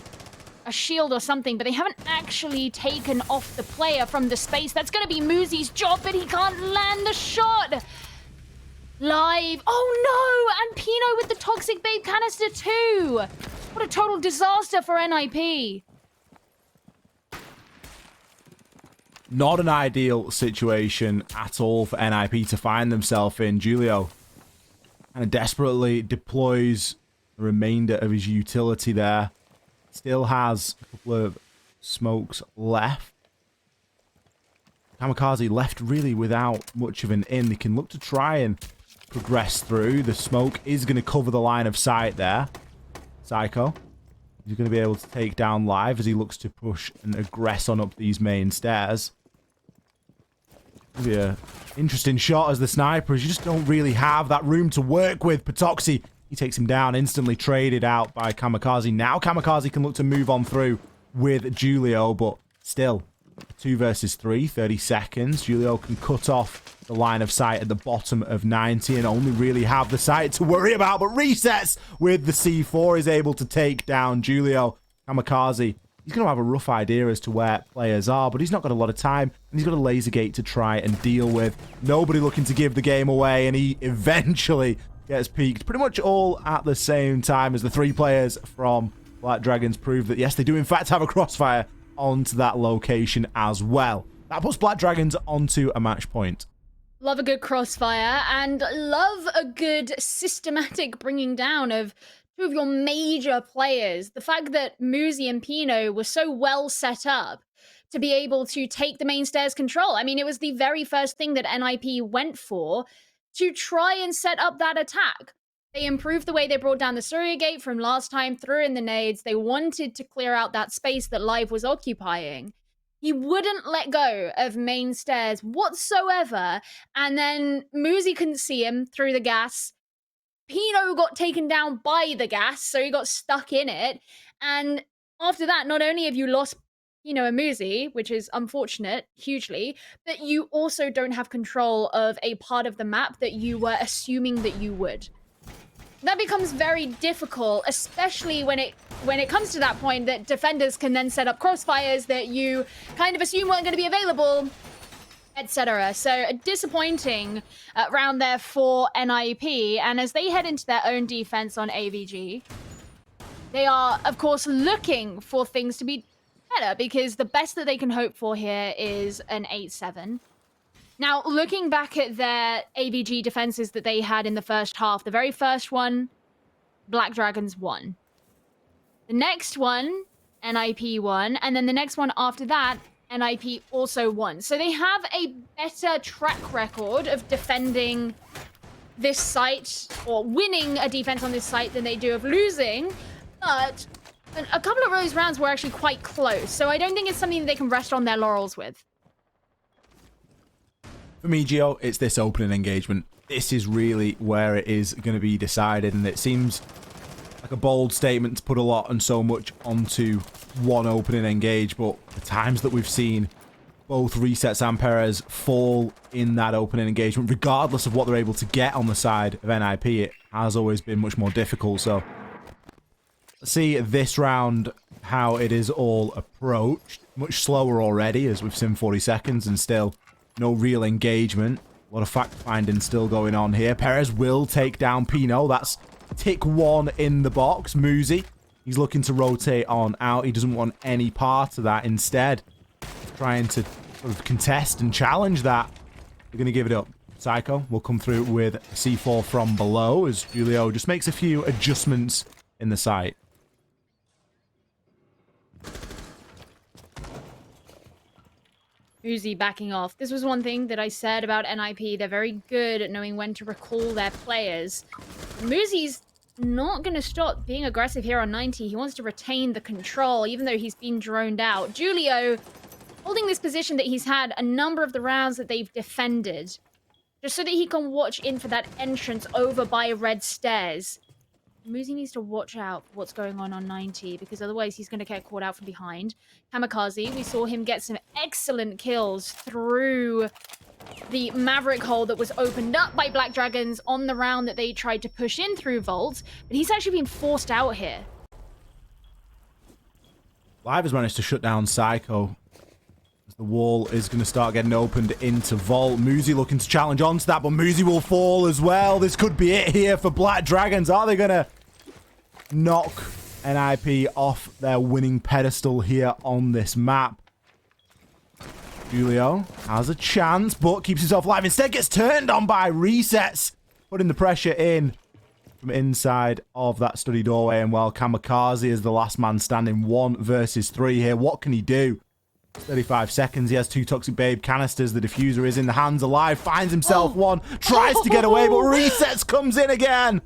a shield or something, but they haven't actually taken off the player from the space. That's going to be Muzi's job, but he can't land the shot. Live. Oh no! And Pino with the Toxic Babe canister too! What a total disaster for NIP. Not an ideal situation at all for NIP to find themselves in. Julio kind of desperately deploys the remainder of his utility there. Still has a couple of smokes left. Kamikaze left really without much of an in. They can look to try and progress through. The smoke is going to cover the line of sight there. Psycho. He's going to be able to take down Live as he looks to push and aggress on up these main stairs. Maybe an interesting shot as the sniper, as you just don't really have that room to work with. Patoxy, he takes him down, instantly traded out by Kamikaze. Now Kamikaze can look to move on through with Julio, but still, 2 versus 3, 30 seconds. Julio can cut off the line of sight at the bottom of 90 and only really have the sight to worry about, but resets with the C4 is able to take down Julio. Kamikaze, he's going to have a rough idea as to where players are, but he's not got a lot of time, and he's got a laser gate to try and deal with. Nobody looking to give the game away, and he eventually gets peaked pretty much all at the same time as the 3 players from Black Dragons prove that, yes, they do in fact have a crossfire onto that location as well. That puts Black Dragons onto a match point. Love a good crossfire and love a good systematic bringing down of 2 of your major players. The fact that Muzi and Pino were so well set up to be able to take the main stairs control. I mean, it was the very first thing that NIP went for to try and set up that attack. They improved the way they brought down the surrogate from last time, threw in the nades. They wanted to clear out that space that Live was occupying. He wouldn't let go of main stairs whatsoever. And then Muzi couldn't see him through the gas. Pino got taken down by the gas, so he got stuck in it. And after that, not only have you lost Pino and Muzi, which is unfortunate, hugely, but you also don't have control of a part of the map that you were assuming that you would. That becomes very difficult, especially when it comes to that point that defenders can then set up crossfires that you kind of assume weren't going to be available, etc. So a disappointing round there for NIP, and as they head into their own defense on AVG, they are, of course, looking for things to be better, because the best that they can hope for here is an 8-7. Now, looking back at their AVG defenses that they had in the first half, the very first one, Black Dragons won. The next one, NIP won, and then the next one after that, NIP also won. So they have a better track record of defending this site, or winning a defense on this site, than they do of losing, but a couple of those rounds were actually quite close, so I don't think it's something that they can rest on their laurels with. For me, Gio, it's this opening engagement. This is really where it is going to be decided, and it seems like a bold statement to put a lot and so much onto one opening engage, but the times that we've seen both Resets and Perez fall in that opening engagement, regardless of what they're able to get on the side of NIP, it has always been much more difficult. So let's see this round how it is all approached. Much slower already, as we've seen 40 seconds and still no real engagement. A lot of fact-finding still going on here. Perez will take down Pino. That's tick 1 in the box. Muzi, he's looking to rotate on out. He doesn't want any part of that. Instead, trying to sort of contest and challenge that. They're going to give it up. Psycho will come through with C4 from below as Julio just makes a few adjustments in the site. Uzi backing off. This was one thing that I said about NIP. They're very good at knowing when to recall their players. Muzi's not going to stop being aggressive here on 90. He wants to retain the control, even though he's been droned out. Julio holding this position that he's had a number of the rounds that they've defended, just so that he can watch in for that entrance over by red stairs. Muzi needs to watch out for what's going on 90, because otherwise he's going to get caught out from behind. Kamikaze, we saw him get some excellent kills through the Maverick hole that was opened up by Black Dragons on the round that they tried to push in through Vault, but he's actually been forced out here. Live has managed to shut down Psycho. The wall is going to start getting opened into Vault. Muzi looking to challenge onto that, but Muzi will fall as well. This could be it here for Black Dragons. Are they going to knock NIP off their winning pedestal here on this map? Julio has a chance, but keeps himself alive. Instead gets turned on by Resets, putting the pressure in from inside of that study doorway. And while Kamikaze is the last man standing, 1 versus 3 here. What can he do? 35 seconds. He has 2 Toxic Babe canisters. The diffuser is in the hands alive. Finds himself one. Tries to get away, but Resets comes in again.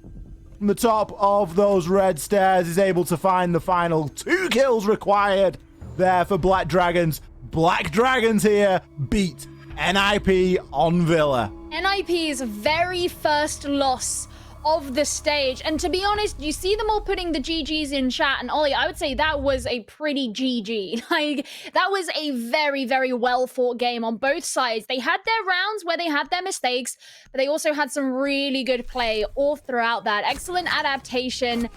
From the top of those red stairs, is able to find the final 2 kills required there for Black Dragons. Black Dragons here beat NIP on Villa. NIP's very first loss of the stage, and to be honest, you see them all putting the GGs in chat, and Ollie, I would say that was a pretty GG. Like, that was a very, very well fought game on both sides. They had their rounds where they had their mistakes, but they also had some really good play all throughout that. Excellent adaptation,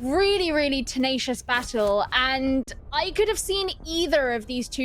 really, really tenacious battle, and I could have seen either of these two